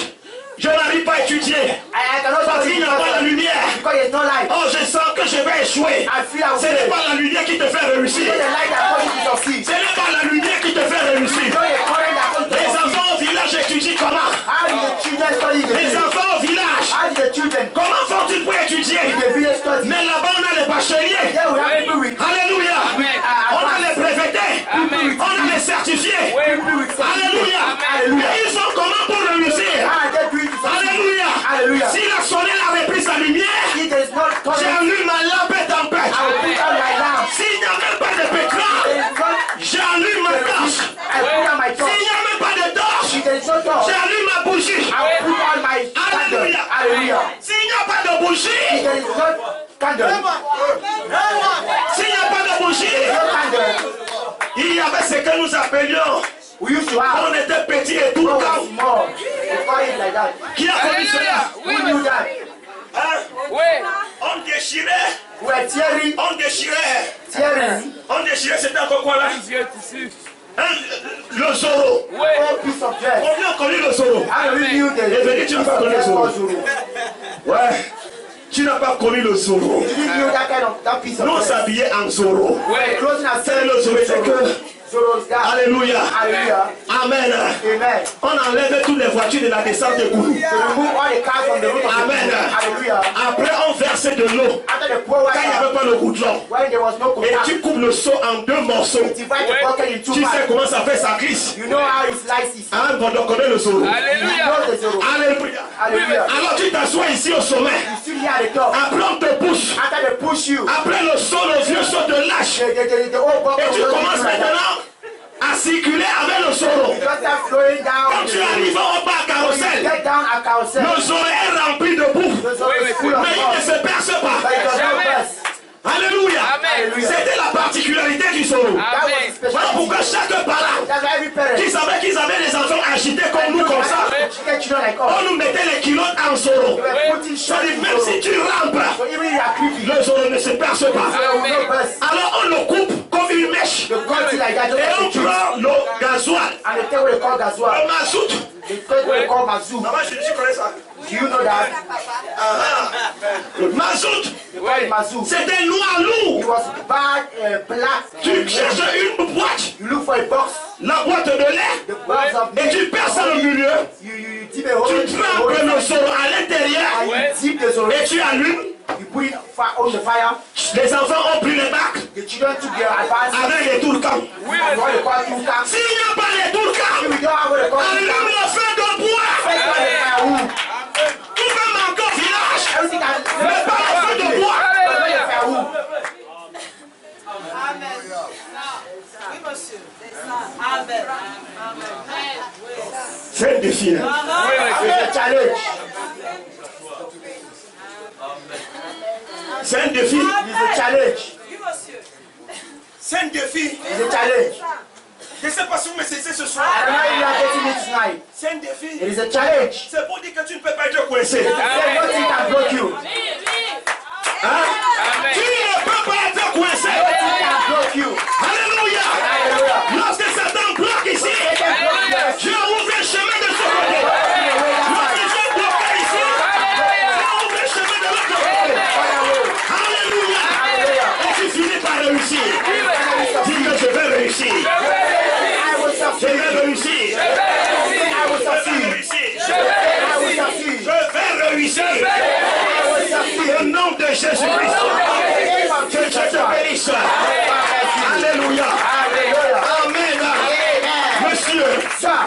Je n'arrive pas à étudier. I cannot Parce study qu'il n'y a pas la lumière. because there's no light. Oh, je sens que je vais échouer. I feel I will Ce n'est fail. pas la lumière qui te fait réussir. It's not the light that causes you to succeed. Ce n'est pas la lumière qui te fait réussir. It's not the current that causes you to Les succeed. enfants au village étudient comment? How do the children study in the Les village? enfants au village. How do the children Comment font-ils pour étudier? in the village study? Mais là-bas, on a les bacheliers. There we have people with Alléluia. On a les brevetés. On a les certifiés. people with Alléluia. Hallelujah. Et ils font comment pour réussir? How are they doing to succeed? Alléluia. Hallelujah. S'il a sonné la reprise à lumière, If there is no current, j'allume ma lampe et tempête. I will put on my lamp. S'il n'y a même pas de pétrole, There is no j'allume ma torche. I put on my S'il torch. n'y a même pas de torche, If there is no torch, j'allume ma bougie. I will put on my candle. Alléluia. Hallelujah. S'il n'y a pas de bougie, If there is no candle, s'il n'y a pas de bougie, no candle, il y avait ce que nous appelions, we used to have on était petits et tout le temps. small. We call it like that. Qui a connu cela? Who knew that? Hein? On déchirait, We are tearing, on déchirait, c'était encore quoi là? Hein? Le Zoro. all piece of dress. Combien ont connu le Zoro? How do we knew the Et venez, tu n'as pas connu le Zoro. Ouais. Tu n'as pas connu le Zoro. Did you know that kind of that piece of Nous on dress? s'habillait en Zoro. The clothing are C'est le Zoro. C'est que, Zoro's that. alléluia. Hallelujah. Amen. Amen. On enlève toutes les voitures de la descente de Kourou. To remove all the cars from the road of the Amen. people. Hallelujah. Après, on versait de l'eau. After the pour Quand il n'y water, avait pas le goudron. when there was no Et contact, tu coupes le seau en deux morceaux. divide the bucket in two Tu sais parts. comment ça fait, ça glisse. You know how it slices. Hein, bon, on connaît le Zoro. You know the Zoro. Alléluia. Hallelujah. Alors tu t'assois ici au sommet. You still here at the top. Après, on te pousse. After they push you, Après le saut, le vieux saut te lâche. the whole bucket Et tu will just commences be like that. maintenant à circuler avec le Zoro. You just start flowing down. Quand tu arrives au bas When you carrousel, get down at carousel, le Zoro est rempli de boue. the Zoro is full of Mais il ne mud. se perce But pas. it does not burst. Alléluia. Hallelujah. C'était la particularité du Zoro. That was the Voilà pourquoi specialty. chaque parent That's why every parent qui savait qu'ils avaient des enfants agités comme nous, comme ça, get children like us. on nous mettait les culottes en Zoro. They were putting Ça short dit, in même si Zoro. tu rampes, So even if you are creepy, le Zoro ne se perce pas. there will no burst. Alors on le coupe comme une mèche. The cut it like that, just Et like on the juice. prend le gasoil, And they take what they call le gasoil. mazout. They take what they call mazoo. Maman, je connais ça. Do you know that? Le mazout, They call it mazoo. c'était noir lourd. It was bad, black. Tu cherches une boîte, You look for a box, la boîte de lait, the box of et tu perces au milieu. You dip a hole, Tu trempes le Zoro à l'intérieur and you dip the Zoro. et tu allumes. You put it on the fire. Les enfants ont pris les bacs The children took their advance. avec les tourcans. That's what they call two cans. S'il n'y a pas les If tourcans, we don't have what they call two allume cans, le feu de bois. let's call the firewood. Tout peut manquer au village, Everything can mais pas le feu de bois. Let's call the firewood. C'est un défi. Là. It's a challenge. C'est un défi. It's a challenge. C'est un défi. It's a challenge. Je ne sais pas si vous me saisissez ce I soir. don't know if you are getting it tonight. C'est un défi. It is a challenge. C'est pour dire que tu ne peux pas être coincé. There's nothing can block you. Hein? Tu ne peux pas être coincé. Nothing can block you. Alléluia. Hallelujah. Lorsque Satan bloque ici, They can block you. Dieu ouvre un chemin de ce côté. Lorsque Dieu bloque ici, Dieu ouvre un chemin de l'autre côté. Alléluia. Et tu finis par réussir. Dis que je vais réussir. I will Je succeed. vais réussir. I will Je vais succeed. réussir. I will succeed. Je vais réussir. I will succeed. Au nom de Jésus-Christ. Que Dieu te bénisse. Alléluia. Hallelujah. Amen. Amen. Monsieur, Sir,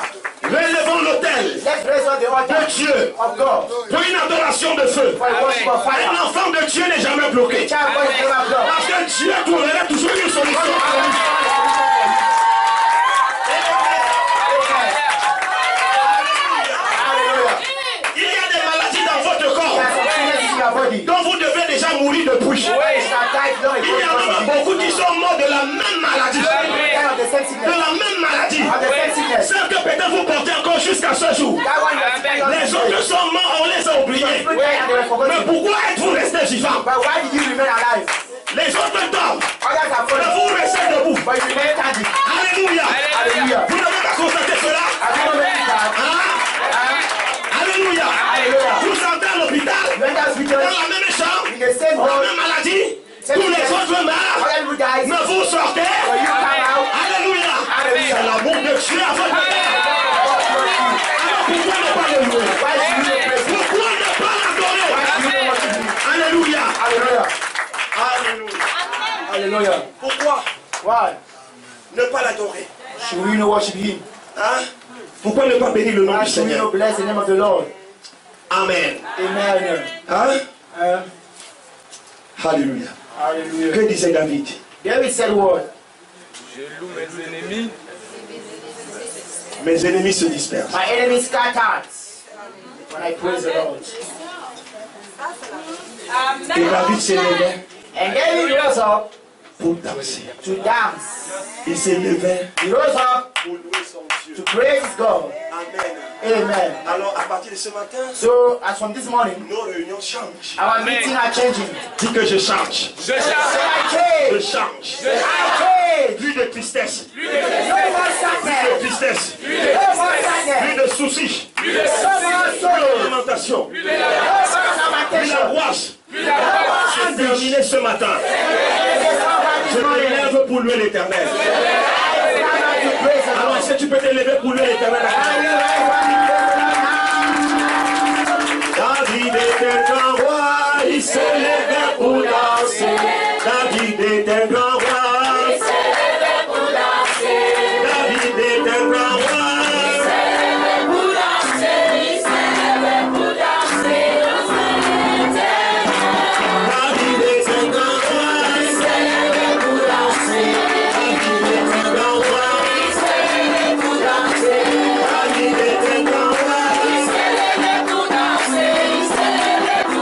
relevons l'autel let's raise up the de altar Dieu of God pour une adoration de feu. for a worship of fire. Un enfant de Dieu n'est jamais bloqué. Child of God is never blocked. Parce que Dieu trouverait toujours une solution. Hallelujah. Il y a des maladies dans votre corps There are some sicknesses in your body. dont vous devez déjà mourir depuis. Where is that died long Il y en a ago? beaucoup qui sont morts de la même maladie. Kind of the same De sickness. la même maladie. Of the same sickness. Celle que peut-être vous portez encore jusqu'à ce jour. That one you are Les autres sont morts, on les a oubliés. people died and they were Mais forgotten. pourquoi êtes-vous resté vivant? But why did you remain alive? Les autres tombent. Others are Mais falling. vous restez debout. But you remain standing. Alléluia. Hallelujah. Vous n'avez pas constaté cela? Have you not noticed that? Alléluia. Alléluia. Vous entrez à l'hôpital, You enter dans hospital, la même chambre, in the same dans la hall, même maladie, tous les autres meurent, other people die. mais vous sortez. But you come out. Alléluia. C'est l'amour de Dieu à votre cœur. Alors pourquoi ne pas le louer? Why should you not praise him? Pourquoi ne pas l'adorer? Why should you not worship him? Alléluia. Hallelujah. Alléluia. Hallelujah. Pourquoi Why ne pas l'adorer? should we not worship him? Hein? Pourquoi ne pas bénir le nom Why du should we Seigneur? not bless the name of the Lord? Amen. Amen. Hein? Alléluia. Hallelujah. Que disait David? David said what? Je loue mes ennemis. Mes ennemis se dispersent. My enemies scattered when I praise the Lord. Et David s'élevait And David rose up pour danser. to dance. Il s'élevait He rose up pour louer son Dieu. to praise God. Amen. Amen. Alors à partir de ce matin, So as from this morning, nos réunions changent. our meeting are changing. Dis que je change. Je So chante. I Je change. change. I change. Plus de tristesse. No more sadness. Tristesse. No more sadness. Plus de soucis. No more Plus sorrow. de lamentation. No more Plus lamentation. d'angoisse. C'est terminé ce matin. Je me lève pour louer l'Éternel. Alors est-ce que tu peux te lever pour louer l'Éternel? David est un grand roi, il se lève pour danser. David est un grand roi, il se lève pour danser. David est un grand roi, il se lève pour danser. Il se lève pour danser. David est un grand roi, il se lève pour danser. David est un grand roi, il se lève pour danser. David est un grand roi, il se lève pour danser. Il se lève pour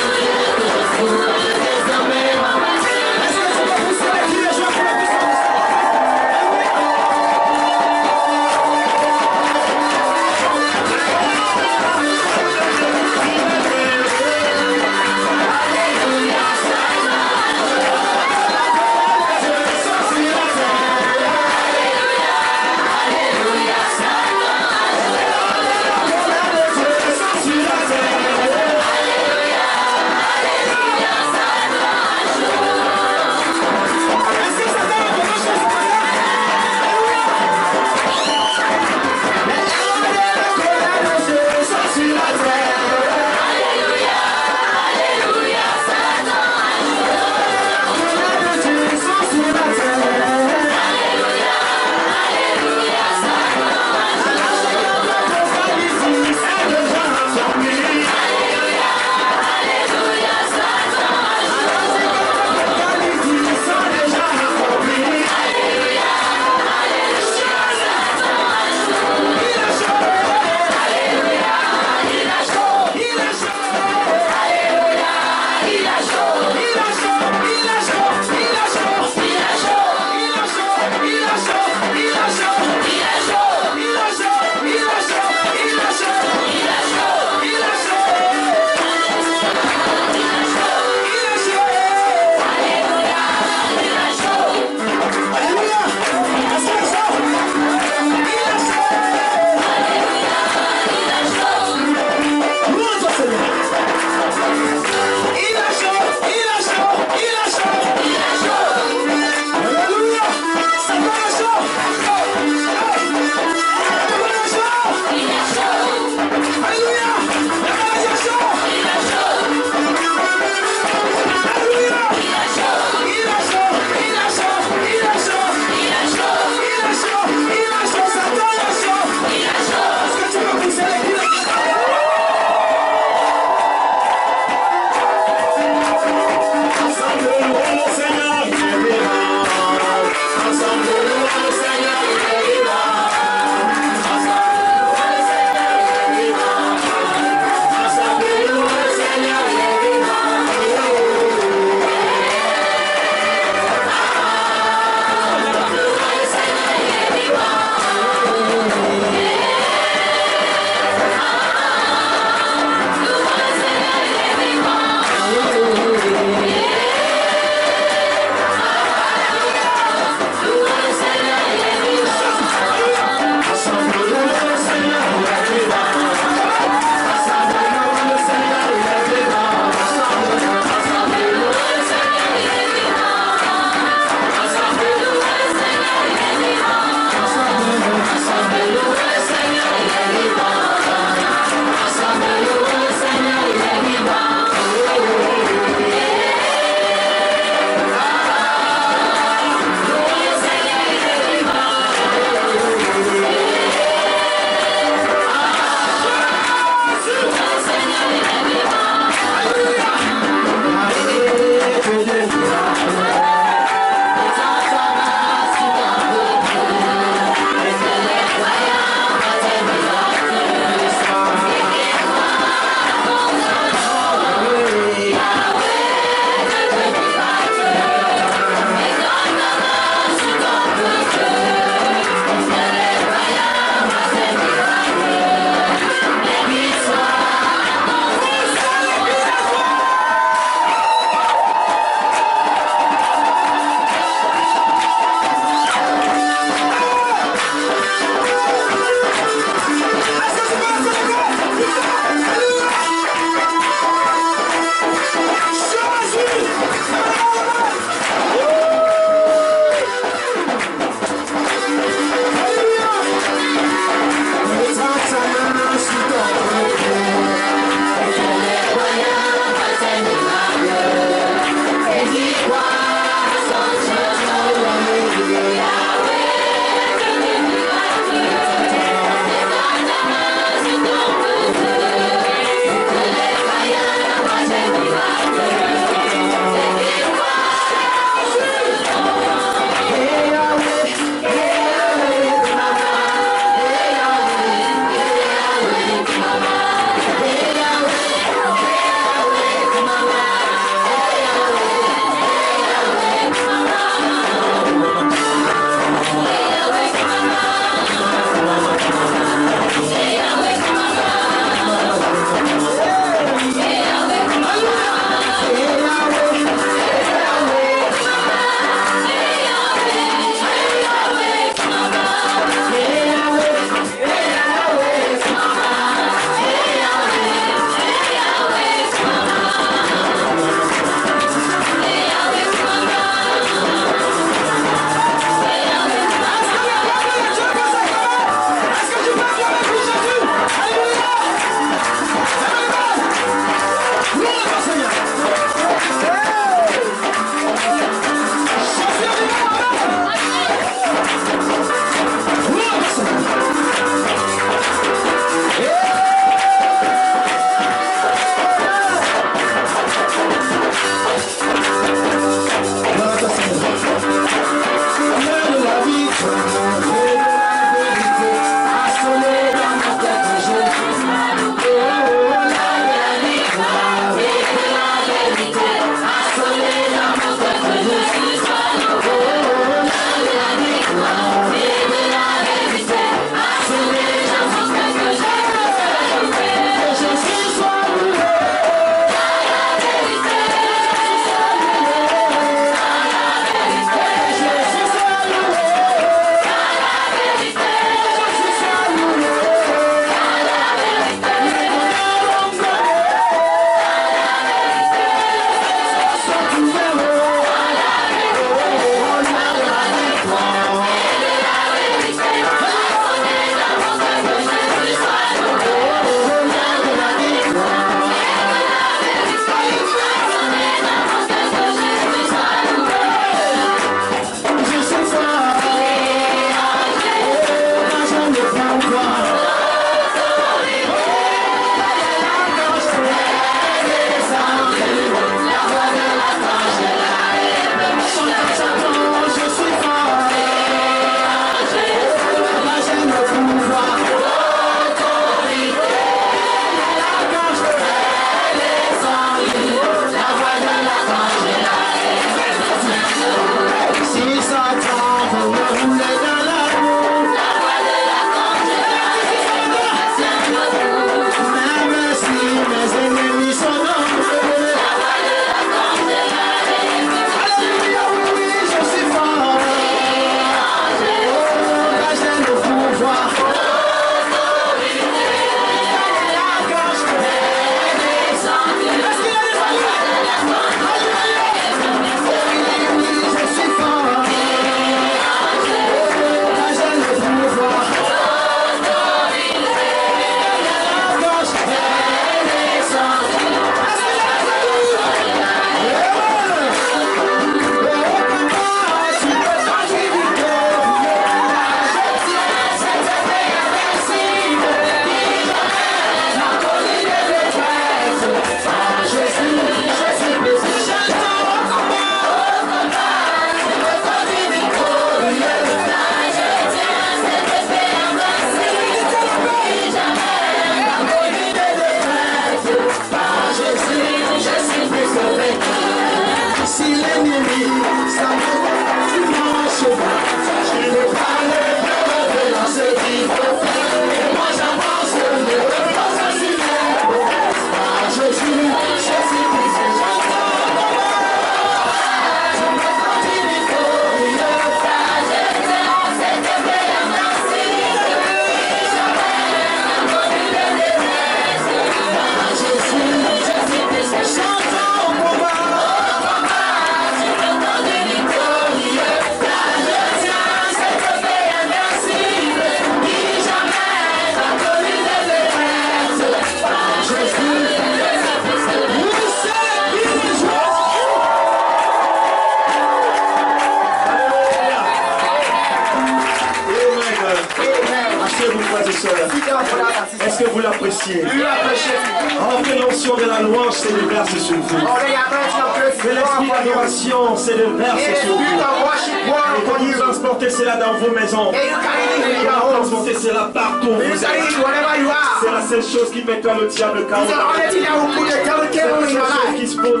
vous l'appréciez. Do you appreciate it? Alors que l'onction de la louange se déverse sur vous. Oh, the anointing of grace Que is l'esprit poured upon you. d'adoration se The déverse sur spirit vous. of worship poured Et upon quand vous you. transportez cela dans vos maisons, And you carry it in your homes. transportez cela partout où You vous carry êtes. it wherever you C'est la are. seule chose qui mettra le diable KO. It's the only thing that will put the devil C'est la table in your seule chose life. qui peut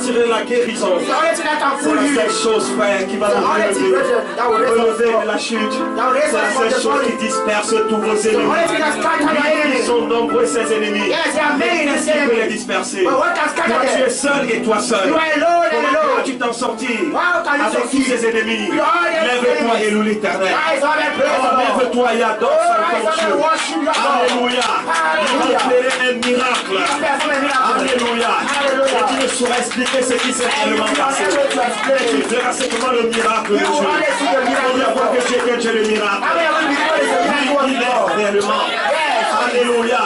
tirer la guérison. It's the only thing that can C'est fool la you. seule chose, frère, qui va The vous only thing, relever. brethren, that will raise us Relever de up. la chute. That will raise C'est la us from seule the chose qui falling. disperse tous vos The only ennemis. thing that scatters your Ils enemies. sont nombreux ces ennemis. Yes, they are Mais many in qu'est-ce the qui peut les same. disperser? But what can Toi, scatter tu es them? seul et toi seul. You are alone and Comment alone. vas-tu t'en sortir How can you avec tous succeed? ces ennemis? With all your Lève-toi enemies. et loue l'Éternel. Rise up and praise Oh, the Lord. lève-toi et adore Oh, son rise up Dieu. and worship your Lord. Alléluia. Il va Hallelujah. opérer un miracle. Perform a miracle. Alléluia. Hallelujah. Et tu ne sauras expliquer ce qui s'est And you réellement will not passé. be able to Mais explain tu it. verras simplement le miracle de You will Dieu. only see the miracle Combien of fois God. que tu es Dieu le miracle? How many of you believe it is a miracle Oui, of il est God? réellement. Yes. Alléluia.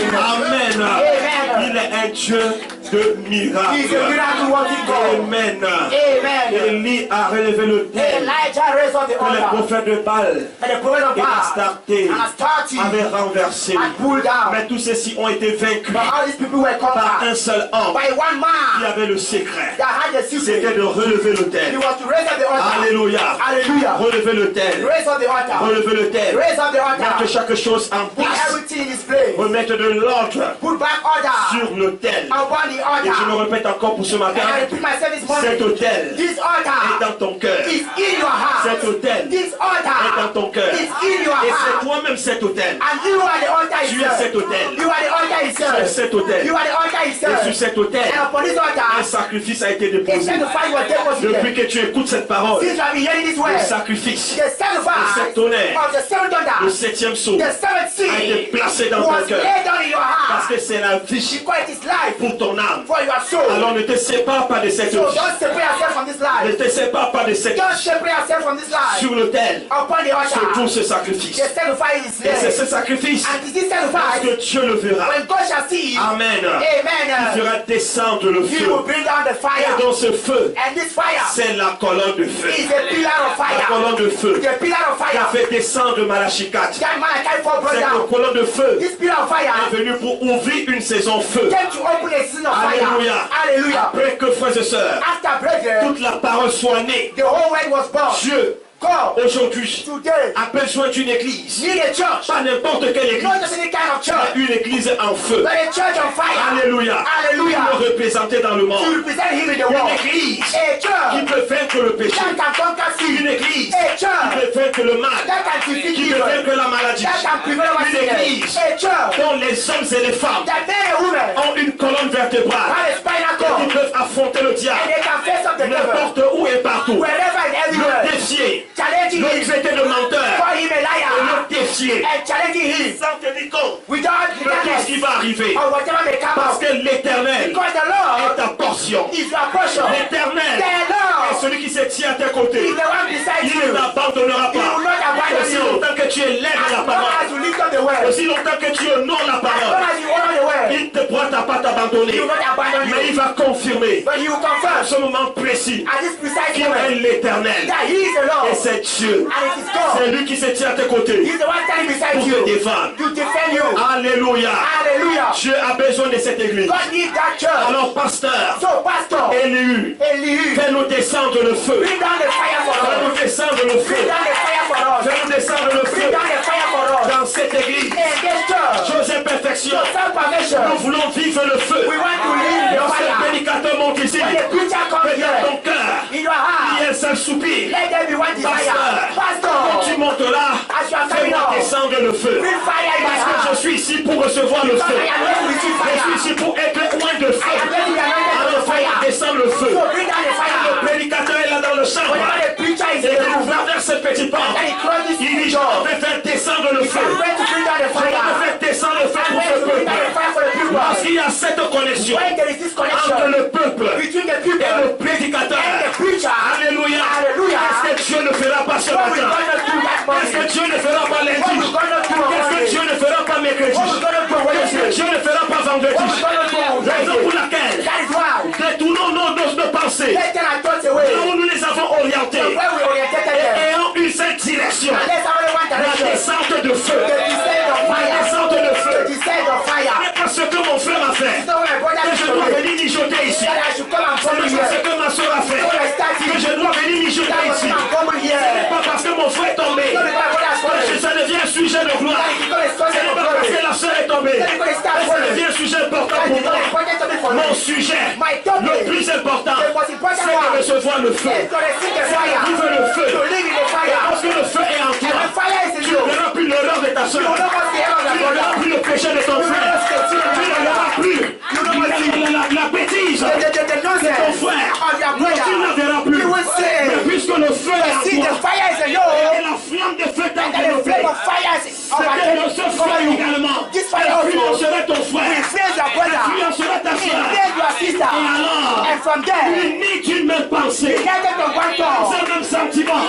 Amen. Amen. Il est un Dieu de He is a miracles. miracle working God. Amen. Amen. Élie a relevé le tel Elijah raised up the que les altar. prophètes de Baal And the prophet of et Baal Astarté and Astarte avaient renversé. and pulled down. Mais tous ceux-ci ont été vaincus But all these people were par conquered un seul homme by one qui man avait le secret. that had the C'était secret. de relever le He tel. was to raise up the altar. Alléluia. Hallelujah. Relever le tel. Raise up the altar. Relever le tel. Raise up the Mettre altar. chaque chose en Put place. everything in its place. Remettre de l'ordre Put back order sur le tel. upon the Et je me altar. répète encore pour ce matin. And I repeat myself this Cet morning. autel This est altar dans ton cœur. is in your Cet heart. autel This est dans altar ton cœur. is in your Et c'est heart. toi-même cet autel. And you are the altar Tu es cet itself. autel. You are the altar Tu es itself. cet autel. You are the altar Et sur itself. cet autel, And upon this un altar, sacrifice a été a déposé. sacrifice was Depuis deposited. que tu écoutes cette parole, Since you have been hearing this le word, sacrifice, the le sacrifice septonnaire, of the seventh le thunder, septième saut the seventh a été seal placé dans ton was cœur. laid down in your Parce heart que c'est la vie because it is life pour ton âme. for your soul. Alors ne te sépare pas de cette So vie. don't separate yourself from this Ne life. te sépare pas de cette Don't vie. separate yourself from this life. Sur l'autel, Upon the se trouve altar, ce sacrifice. the sacrifice is Et c'est laid. ce sacrifice And it is this que sacrifice, Dieu le verra. when God shall see it, Amen. Il amen, fera descendre le He feu. will bring down the Et fire. dans ce feu, And this fire c'est la colonne de feu. is a pillar of La fire. colonne de feu The pillar of qui a fire. fait descendre Malachie 4. That Malachi 4 brought Cette down. colonne de feu This pillar of fire est venue pour ouvrir une saison feu. came to open a season of fire. Alléluia. Hallelujah. Après que, frères et sœurs, After brethren, toute la parole soit née, the whole world was born. Dieu, God aujourd'hui, today a besoin d'une église. need a church. Pas n'importe quelle Not église, just any kind of mais church, une église en feu. but a church on fire. Alléluia. Hallelujah. Pour le représenter dans le To monde. represent Him in the Une world. église A qui church peut vaincre le péché. that can conquer Une sin. église A qui church peut vaincre le mal. that can defeat Qui peut evil. vaincre la maladie. That can prevent our Une église sickness. A church dont les hommes et les femmes that men and women ont une colonne vertébrale. have a spinal Qui cord peuvent affronter le and diable. they can face up the devil N'importe où et partout. wherever and Le everywhere. défier. Challenging Le him, traiter de menteur. call him a Et liar, le défier. and challenging him Sans tenir compte without de tout ce regardless qui va arriver. of whatever may come Parce out. que l'éternel Because the est Lord ta portion. is your portion. L'éternel The est Lord celui qui se tient à tes côtés. is the one beside Il you. ne t'abandonnera He will pas. not abandon Aussi you. longtemps que tu es l'air de la As long as parole. you lift up the word, Aussi longtemps que tu honores la as long parole. as you honor the word, Il ne pourra pas t'abandonner. he will not abandon Mais il you. va confirmer But he will à confirm ce moment précis at this precise qu'il est moment l'éternel. that he is the Et Lord c'est Dieu. and it is God. C'est lui qui se tient à tes côtés He is the one standing beside pour te you défendre. to defend you. Alléluia. Hallelujah. Dieu a besoin de cette église. God needs that church. Alors, pasteur, So, Pastor, Élu, Elihu, fais-nous descendre le feu. bring down the fire for Fais-nous us. descendre le feu. Bring down the fire for us. Fais-nous descendre le Bring feu down the fire for us. dans cette église. In this church, Joseph Perfection, to some perfection, nous voulons vivre le feu. we want to live the Lorsque le fire. prédicateur monte ici, When the preacher comes que dans ton here, cœur, in your il y heart, ait un seul soupir. let there be one desire. Quand Pastor, tu montes là, as you are coming fais-moi up, descendre le feu. bring fire in my Parce que je heart. suis ici pour recevoir le Because feu. I am ready to receive Je suis fire. ici pour être loin de I feu. am ready to be anointed Alors with fais-moi fire. descendre le feu. So bring down the Le fire. prédicateur est là dans le chambre. Whenever the preacher is Et in the il room, ouvre vers cette petite porte. and he closes Il dit, the je door, vais faire descendre le feu. I'm ready to bring down the Je vais fire. faire descendre le feu I'm pour ready ce to bring down the peuple. fire for the people. Parce qu'il y a cette connexion When there is this entre connection le peuple between the et people le prédicateur. and the preacher, Alléluia. Hallelujah. Qu'est-ce que Dieu ne fera pas ce what will matin? God not do that Qu'est-ce que morning? Dieu ne fera pas What will lundi? God not do on Qu'est-ce que Monday? Dieu ne fera pas mercredi? What will God not do on Qu'est-ce que Wednesday? Dieu ne fera pas vendredi? What will God not do on Raison pour Thursday? laquelle That is why. détournons nos pensées Let's get our thoughts là away où nous les avons from orientées where we oriented them. et ayant une seule direction. And let's have only one La direction. descente de feu. The descent of La fire. descente de feu. sujet important pour moi, mon sujet le plus important, c'est de recevoir le feu. C'est de vivre le feu. Et parce que le feu est en toi, tu ne verras plus l'horreur de ta soeur. Tu ne verras plus le péché de ton frère. Tu ne verras plus la bêtise de ton frère. Non, tu ne la verras plus. Mais puisque le feu est en toi, et la flamme de feu t'a développé, c'est ce feu également influencera ton frère, influencera ta soeur. Et alors, unis d'une même pensée, un même sentiment,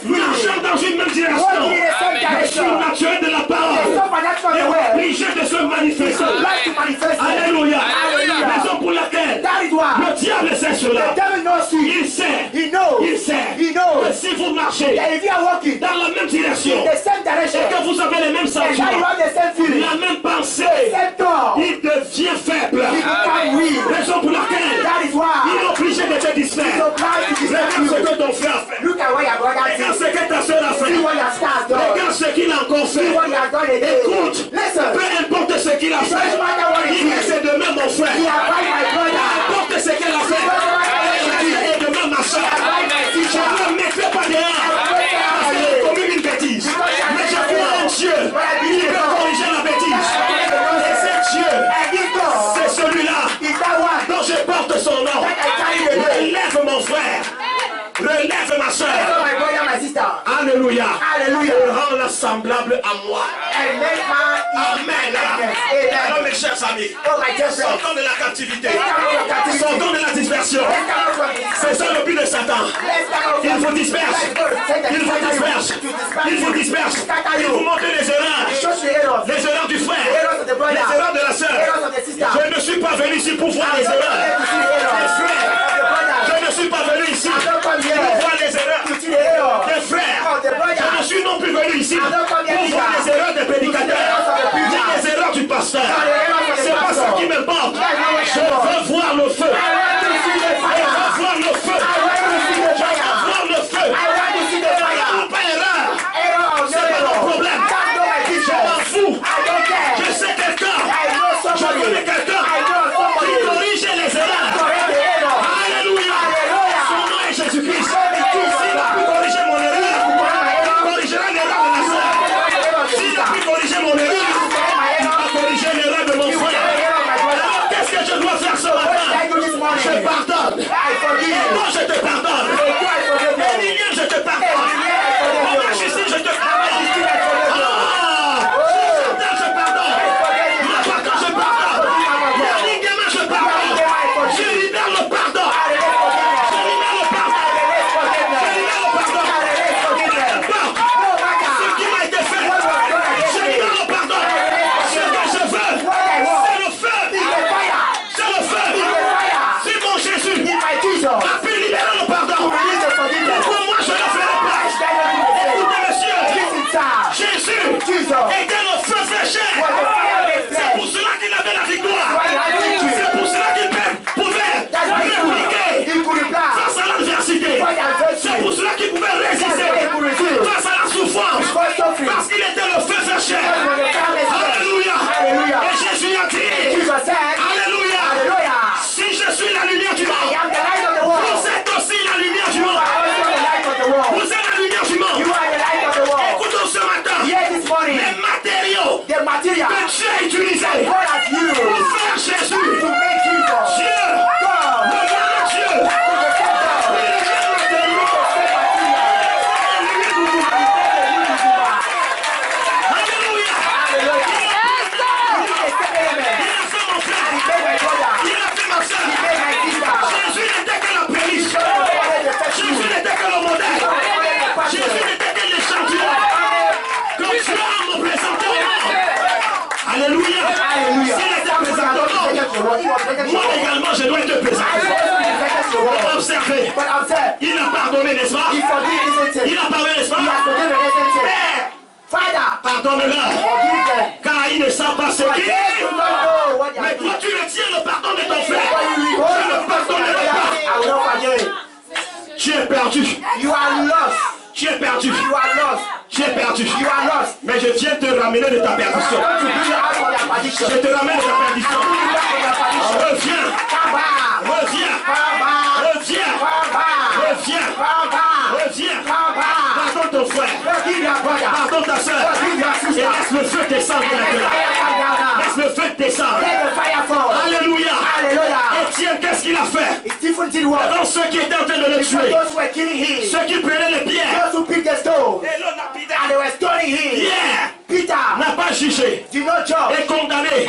marchant dans une même direction, le surnaturel de la parole est obligé de se manifester. Alléluia. Raison pour laquelle le diable sait cela. Il sait que si vous marchez dans la même direction et que vous avez les mêmes sentiments, la même pensée, il devient faible. Raison pour laquelle il est obligé de te distraire. Regarde ce que ton frère a fait. Regarde ce que ta soeur a fait. Regarde ce qu'il a encore fait. Écoute, peu importe ce qu'il a fait, il est de même mon frère. Peu importe ce qu'elle a fait, et de même ma soeur. Je ne me mettrai pas dehors parce que j'ai commis une bêtise. Mais je vois un Dieu qui peut corriger la bêtise. Et c'est Dieu, c'est celui-là dont je porte son nom. Relève mon frère. Relève ma soeur. Alléluia. Et rends-la semblable à moi. Amen. Alors mes chers amis, sortons de la captivité, sortons de la dispersion. C'est ça le but de Satan. Il vous disperse. Il vous disperse. Il vous disperse. Il vous montre les erreurs. Les erreurs du frère. Les erreurs de la sœur. Je ne suis pas venu ici pour voir les erreurs des frères. Je ne suis pas venu ici pour voir les erreurs des frères. Je ne suis non plus venu ici pour voir les erreurs des prédicateurs, ni les erreurs du pasteur. C'est pas ça qui m'importe. Je veux voir le feu. Je veux voir le feu. Je veux voir le feu. Il n'y a pas erreur. C'est pas mon problème. Je m'en fous. Je sais quelqu'un. Je connais quelqu'un qui corrige les erreurs. Alléluia. Son nom est Jésus-Christ. S'il a pu corriger mon erreur, il corrigera l'erreur de la sœur. S'il a pu corriger mon erreur, il va corriger l'erreur de mon frère. Alors qu'est-ce que je dois faire ce matin? Je pardonne. Et toi je te pardonne. Et Lilian, je te pardonne. Maman Justine, je te pardonne. Je pardonne. Ma papa, je pardonne. Yannick Gamin, je pardonne. Je libère le pardon. Je libère le pardon. Je libère le pardon. Ce qui m'a été fait, je libère le pardon. Ce que je veux, c'est le feu. C'est le feu. C'est mon Jésus. A pu libérer le pardon. Pourquoi moi je ne ferai pas? Écoutez monsieur, Jésus était le feu fléché. C'est pour cela qu'il avait la victoire. C'est pour cela qu'il pouvait répliquer face à l'adversité. C'est pour cela qu'il pouvait résister face à la souffrance. Parce qu'il était le feu fléché. Alléluia. Et Jésus a dit, Alléluia. Si je suis la lumière du monde, vous êtes aussi la lumière du monde. Vous êtes la lumière du monde. Écoutons ce matin les matériaux que Dieu a utilisés pour faire Jésus. Dieu, le grand Dieu. Alléluia. Il a fait mon frère. Il a fait ma soeur. Jésus n'était que la prémisse. Jésus n'était que le modèle. Jésus n'était que l'échantillon. Comme Dieu me présentait au monde. Alléluia. S'il était présenté au monde, moi également je dois être présenté. Observez. Il a pardonné, n'est-ce pas? Il a pardonné, n'est-ce pas? Père, pardonne-leur. Car ils ne savent pas ce qu'il est. Mais toi tu retiens le pardon de ton frère. Je ne pardonnerai pas. Tu es perdu. Tu es perdu. Tu es perdu. Mais je viens te ramener de ta perdition. addiction. Je te ramène ta perdition. Reviens. Reviens. Reviens. Reviens. Reviens. Pardonne ton frère. Pardonne ta soeur. Et laisse le feu descendre maintenant. Laisse le feu descendre. Alléluia. Étienne, qu'est-ce qu'il a fait? Devant ceux qui étaient en train de le tuer, ceux qui prenaient les pierres, et le lapidar, Pierre n'a pas jugé et condamné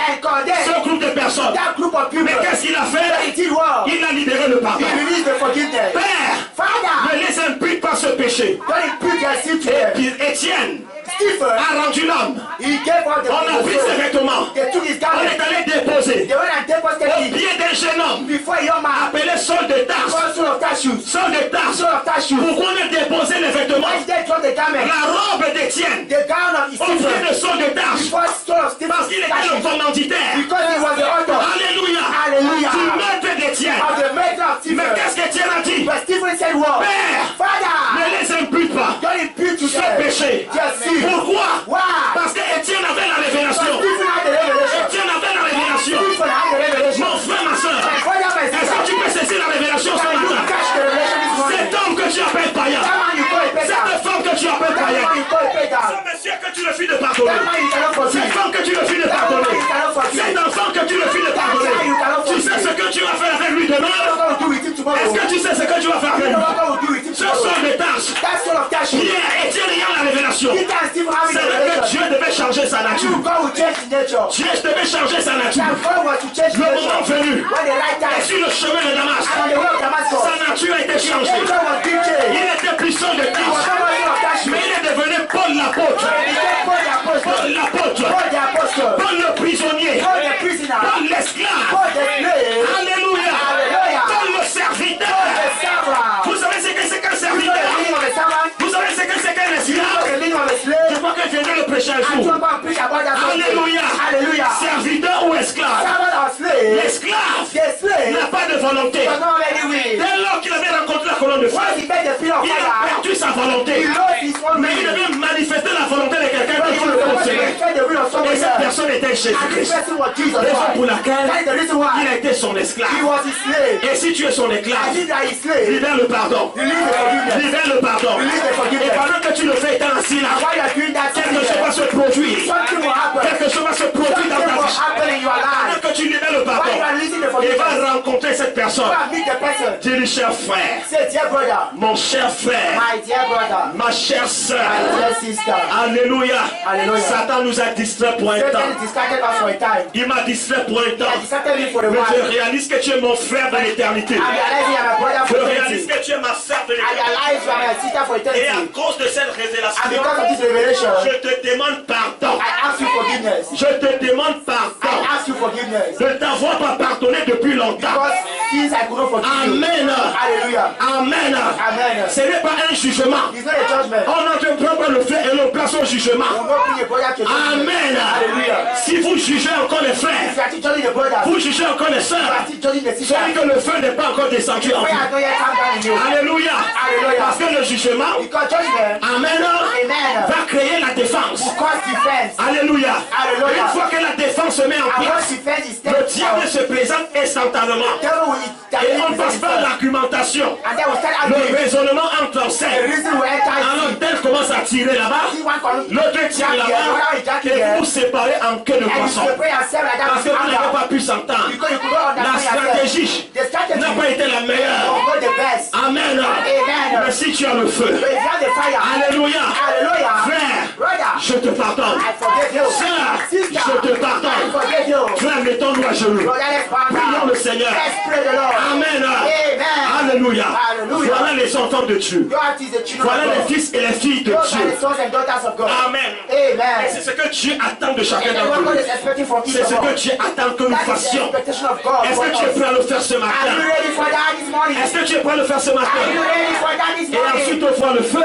ce groupe de personnes. Mais qu'est-ce qu'il a fait? Il a libéré le pardon. Père, ne les impute pas ce péché. Et puis Étienne a rendu l'homme. On a pris ses vêtements. On est allé déposer au pied d'un jeune homme appelé Saul de Tarse. Saul de Tarse. Pourquoi on a déposé les vêtements? La robe d'Étienne au pied de Saul de Tarse. Parce qu'il était le commanditaire. Alléluia. Du maître d'Étienne. Mais qu'est-ce qu'Étienne a dit? Père, ne les impute pas ce péché. Pourquoi? Parce qu'Étienne avait la révélation. Étienne avait la révélation. Mon frère, ma soeur, est-ce que tu peux saisir la révélation ce matin? Cet homme que tu appelles païen, cette femme que tu appelles païen, ce monsieur que tu refus de pardonner, cette femme que tu refus de pardonner, cet enfant que tu refus de pardonner, tu sais ce que tu vas faire avec lui demain? Est-ce que tu sais ce que tu vas faire avec lui? Ce sont des tâches. Pierre, Étienne ayant la révélation, c'est vrai que Dieu devait changer sa nature. Dieu devait changer sa nature. Le moment venu, et sur le chemin de Damas, sa nature a été changée. Il était puissant de Christ, mais il est devenu Paul l'apôtre. Paul l'apôtre. Paul le prisonnier. Paul l'esclave. Alléluia. Paul le serviteur. Vous savez ce que c'est qu'un serviteur? Vous savez ce que c'est qu'un esclave? Je crois que je viens de le prêcher un jour. Alléluia. Serviteur ou esclave? L'esclave n'a pas de volonté. Dès lors qu'il avait rencontré la colonne de feu, il a perdu sa volonté. Mais il devait manifester la volonté de quelqu'un qui le possédait. Et cette personne était Jésus-Christ. Raison pour laquelle il a été son esclave. Et si tu es son esclave, libère le pardon. Libère le pardon. Et pendant que tu le fais étant assis là, quelque chose va se produire. Quelque chose va se produire dans ta vie. Pendant que tu libères le pardon, il va rencontrer cette personne. Dis-lui, cher frère, mon cher frère, ma chère soeur. Alléluia. Satan nous a distrait pour un temps. Il m'a distrait pour un temps. Mais je réalise que tu es mon frère de l'éternité. Je réalise que tu es ma soeur de l'éternité. Et à cause de cette révélation, je te demande pardon. Je te demande pardon de t'avoir pas pardonné depuis longtemps. Amen. Amen. Ce n'est pas un jugement. On ne prend pas le fait et le place au jugement. Amen. Si vous jugez encore les frères, vous jugez encore les sœurs, celui que le feu n'est pas encore descendu en vous. Alléluia. Parce que le jugement, amen, va créer la défense. Alléluia. Une fois que la défense se met en place, le diable se présente instantanément. Et on passe par l'argumentation. Le raisonnement entre en scène. Alors tel commence à tirer là-bas, l'autre tire là-bas, et vous vous séparez en queue de poisson. Parce que vous n'avez pas pu s'entendre. La stratégie n'a pas été la meilleure. Amen. Mais si tu as le feu, alléluia. Frère, je te pardonne. Sœur, je te pardonne. Frère, mettons-nous à genoux. Prions le Seigneur. Amen. Alléluia. Voilà les enfants de Dieu. Voilà les fils et les filles de Dieu. Amen. Et c'est ce que Dieu attend de chacun d'entre nous. C'est ce que Dieu attend que nous fassions. Est-ce que tu es prêt à le faire ce matin? Est-ce que tu es prêt à le faire ce matin? Et ensuite on voit le feu.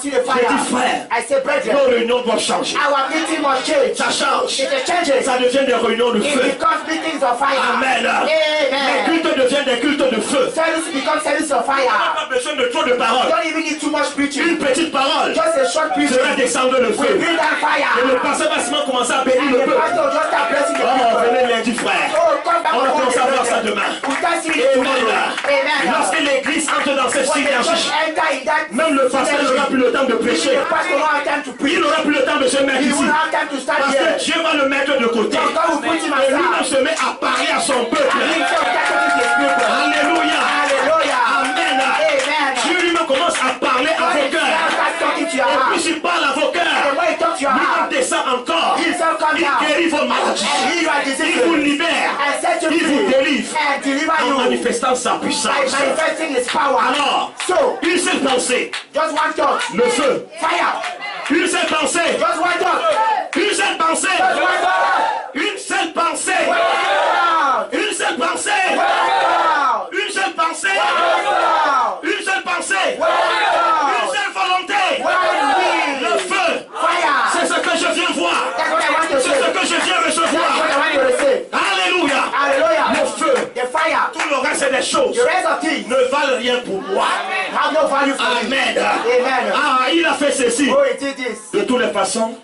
J'ai dit frère, nos réunions doivent changer. Ça change. Ça devient des réunions de feu. Amen. Les cultes deviennent des cultes de feu. On n'a pas besoin de trop de paroles. Une petite parole sera descendre le feu. Et le pasteur va seulement commencer à bénir le peuple. lendemain. without seeing it Amen. tomorrow. Amen. Lorsque l'église entre dans cette When the church synergie, enter in that même le pasteur n'aura plus le temps de prêcher. the pastor will not have time to preach. Il n'aura plus le temps de se mettre He ici. will not have time to stand Parce here. que Dieu va le mettre de côté. So God will put him Et lui-même aside. se met à parler à son peuple. And he shall start talking to his people. Alléluia. Hallelujah. Amen. Amen. Dieu lui-même commence à parler à God vos is now cœurs. start talking to your Et heart. puis il parle à vos The cœurs. way he talks to your Lui-même heart, descend encore. he shall come Il down guérit vos maladies. and heal your Il vous diseases libère. and set you Il vous free délivre. and deliver En you manifestant sa by puissance. manifesting his power. Alors, So, une seule pensée. just one thought. Le feu. Fire. Une seule pensée. Just one thought. Une seule pensée. Just one thought. Une seule pensée. Down. Une seule pensée. Down. Une seule pensée. Down. Une seule pensée. Une Down. seule volonté. One Le will. feu. Fire. C'est ce que je viens voir. That's what I want to C'est ce say. que je viens That's what recevoir. I want you to say. Alléluia. Hallelujah. Le feu. The fire. Tout le reste des choses The rest of things ne valent rien pour moi. have no value for me. Amen. Amen. Ah, il a fait ceci. Oh, he did this. De toutes les façons,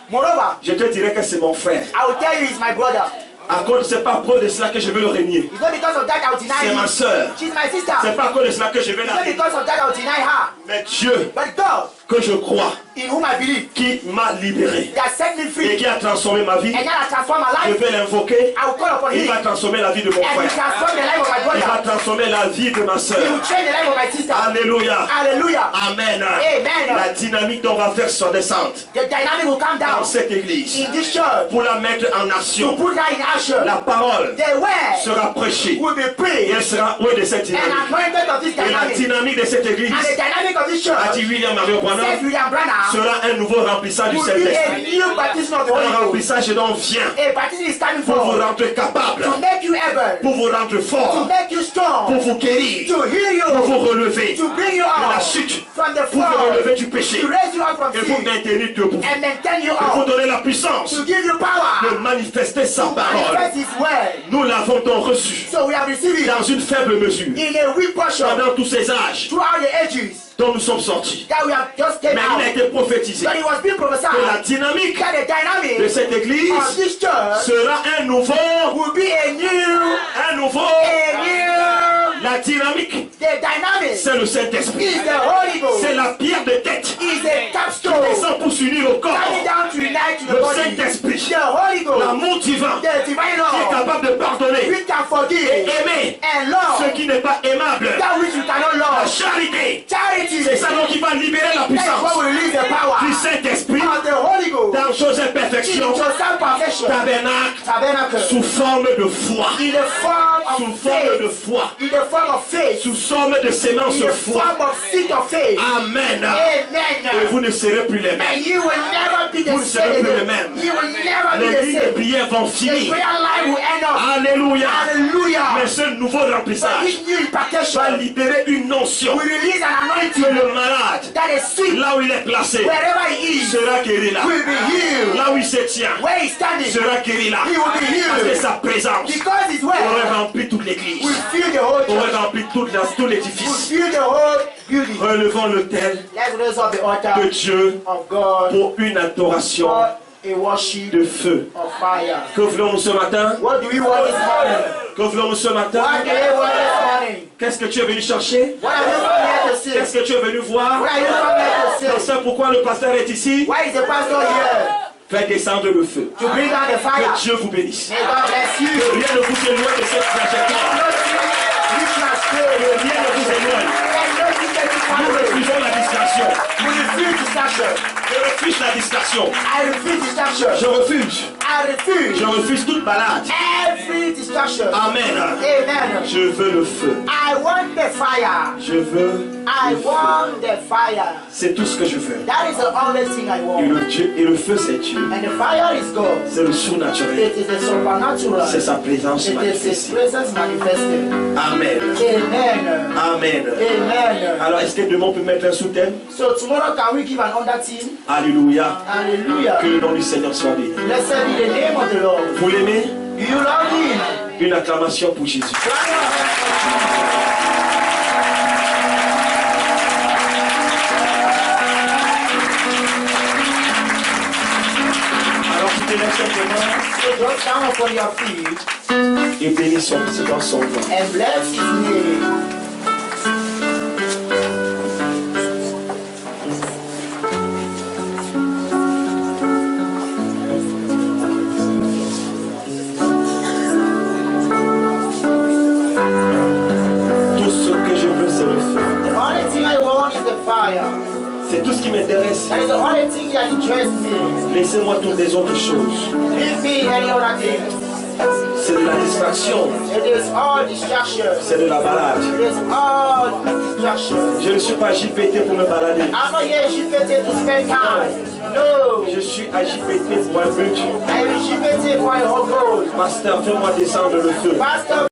Moreover, je te dirais que c'est mon frère. I will tell you he's my brother. À cause, c'est pas à cause de cela que je vais le régner. It's not because of that I will deny C'est him. ma soeur. She's my sister. C'est pas à cause de cela que je vais It's la not régner. because of that I will deny her. Mais Dieu, But God, que je crois, in whom I believe, qui m'a libéré that set me et free qui a transformé ma vie, and that has transformed my je life, vais l'invoquer. I will call upon Il him va transformer la vie de mon and he will frère. transform the life of my Il va brother. transformer la vie de ma He soeur. will change the life of my sister. Alléluia. Hallelujah. Amen. Amen. La dynamique dont on va faire son descente The dynamic will come dans down cette église in this church pour la mettre en to action. put her in action. La parole The word sera prêchée will be et praised elle sera oui de cette and dynamique. anointed of this Et la dynamic. dynamique de cette église, And the dynamic of this a dit church, William Mario Branham, says William Branham, sera un nouveau remplissage du will be a Saint-Esprit. new baptism of the Un Holy Ghost. remplissage dont vient A baptism is coming pour vous forward rendre capable, to make you able, pour vous rendre to fort, make you pour strong, vous guérir, to heal pour vous you, relever to bring you de la out chute, from the pour vous fall, relever du péché to raise you up from et vous sin, maintenir debout, and maintain you et vous up, donner la puissance to give you power, de manifester sa to parole. manifest His word. Nous l'avons donc reçu So we have received it dans une faible mesure in a weak portion pendant tous ces âges throughout the ages dont nous sommes sortis. that we have just came Mais il a out. été prophétisé But it was being que la prophesied dynamique that the de dynamic cette église of this church sera un nouveau, will be a new, la dynamique, the dynamic c'est le Saint-Esprit. is the Holy Ghost, C'est la pierre de tête is the capstone descend pour s'unir au corps. coming down to unite to the Le body. Saint-Esprit, The Holy Ghost, l'amour divin the divine qui est love, capable de pardonner which can et forgive aimer and ce love qui n'est pas aimable. that which you cannot La love. charité, Charity, c'est ça donc qui va libérer la that is what puissance will release the power du Saint-Esprit of the Holy Ghost dans chose in imperfection, total perfection. tabernacle, Tabernacle sous forme de foi, in the form sous of forme de faith, foi, in the form of faith, sous forme de sémence in the foi. form of seed of faith. Amen. Et Amen. vous ne serez plus les mêmes. And you will never be Vous the ne serez same plus les again. mêmes. You will never Les be the lignes de same. prière vont The finir. prayer life will end up. Alléluia. Hallelujah. Mais ce nouveau But remplissage this new impartation va libérer une notion will release an que anointing le malade, that is sick là où il est placé, wherever he is sera guéri là. will be healed. Là où il se tient, Where he's standing, sera guéri là. he will be Parce que healed. sa présence Because his aurait word rempli toute l'église, will fill the whole aurait church, rempli tout will l'édifice. fill the whole building. Relevons l'autel Let's raise up the de altar Dieu of God pour une adoration for a worship de feu. of fire. Que voulons-nous ce matin? What do we want this morning? Que voulons-nous ce matin? What do we want this morning? Qu'est-ce que tu es venu chercher? What are you come here to see? Qu'est-ce que tu es venu voir? What are you come here Non, to see? c'est pourquoi le pasteur est ici. Why is the pastor here? Faites descendre le feu. To bring down the fire. Que Dieu vous bénisse. May God bless Que you. rien ne vous éloigne de cette trajectoire. Que rien ne vous éloigne. Nous refusons la distraction. We refuse distraction. Je refuse la distraction. I refuse distraction. Je refuse. I refuse Je refuse toute balade. every distraction. Amen. Amen. Je veux le feu. I want the fire. Je veux I le feu. want the fire. C'est tout ce que je veux. That is the only thing I want. Et le feu, c'est Dieu. And the fire is God. C'est le surnaturel. It is the supernatural. C'est sa présence It is His manifestée. presence manifested. Amen. Amen. Amen. Amen. Alors, est-ce que demain on peut mettre un sous-thème? So tomorrow can we give an under team? Alléluia. Hallelujah. Que le nom du Seigneur soit béni. Blessed be the name of the Lord. Vous l'aimez? Do you love Him? Une acclamation pour Jésus. Alors, tu te lèves. simplement So drop down upon your feet et bénis dans son nom. and bless his name. Tout ce que je veux, c'est le feu. The only thing I want is the fire. C'est tout ce qui m'intéresse. That is the only thing that interests me. Laissez-moi toutes les autres choses. Leave me any other thing. C'est de la distraction. It is all distraction. C'est de la balade. It is all distraction. Je ne suis pas JPT pour me balader. I'm not here GPT to spend time. No. Je suis à JPT pour un but. I am GPT for a whole goal. Pasteur, fais-moi descendre le feu. Pastor,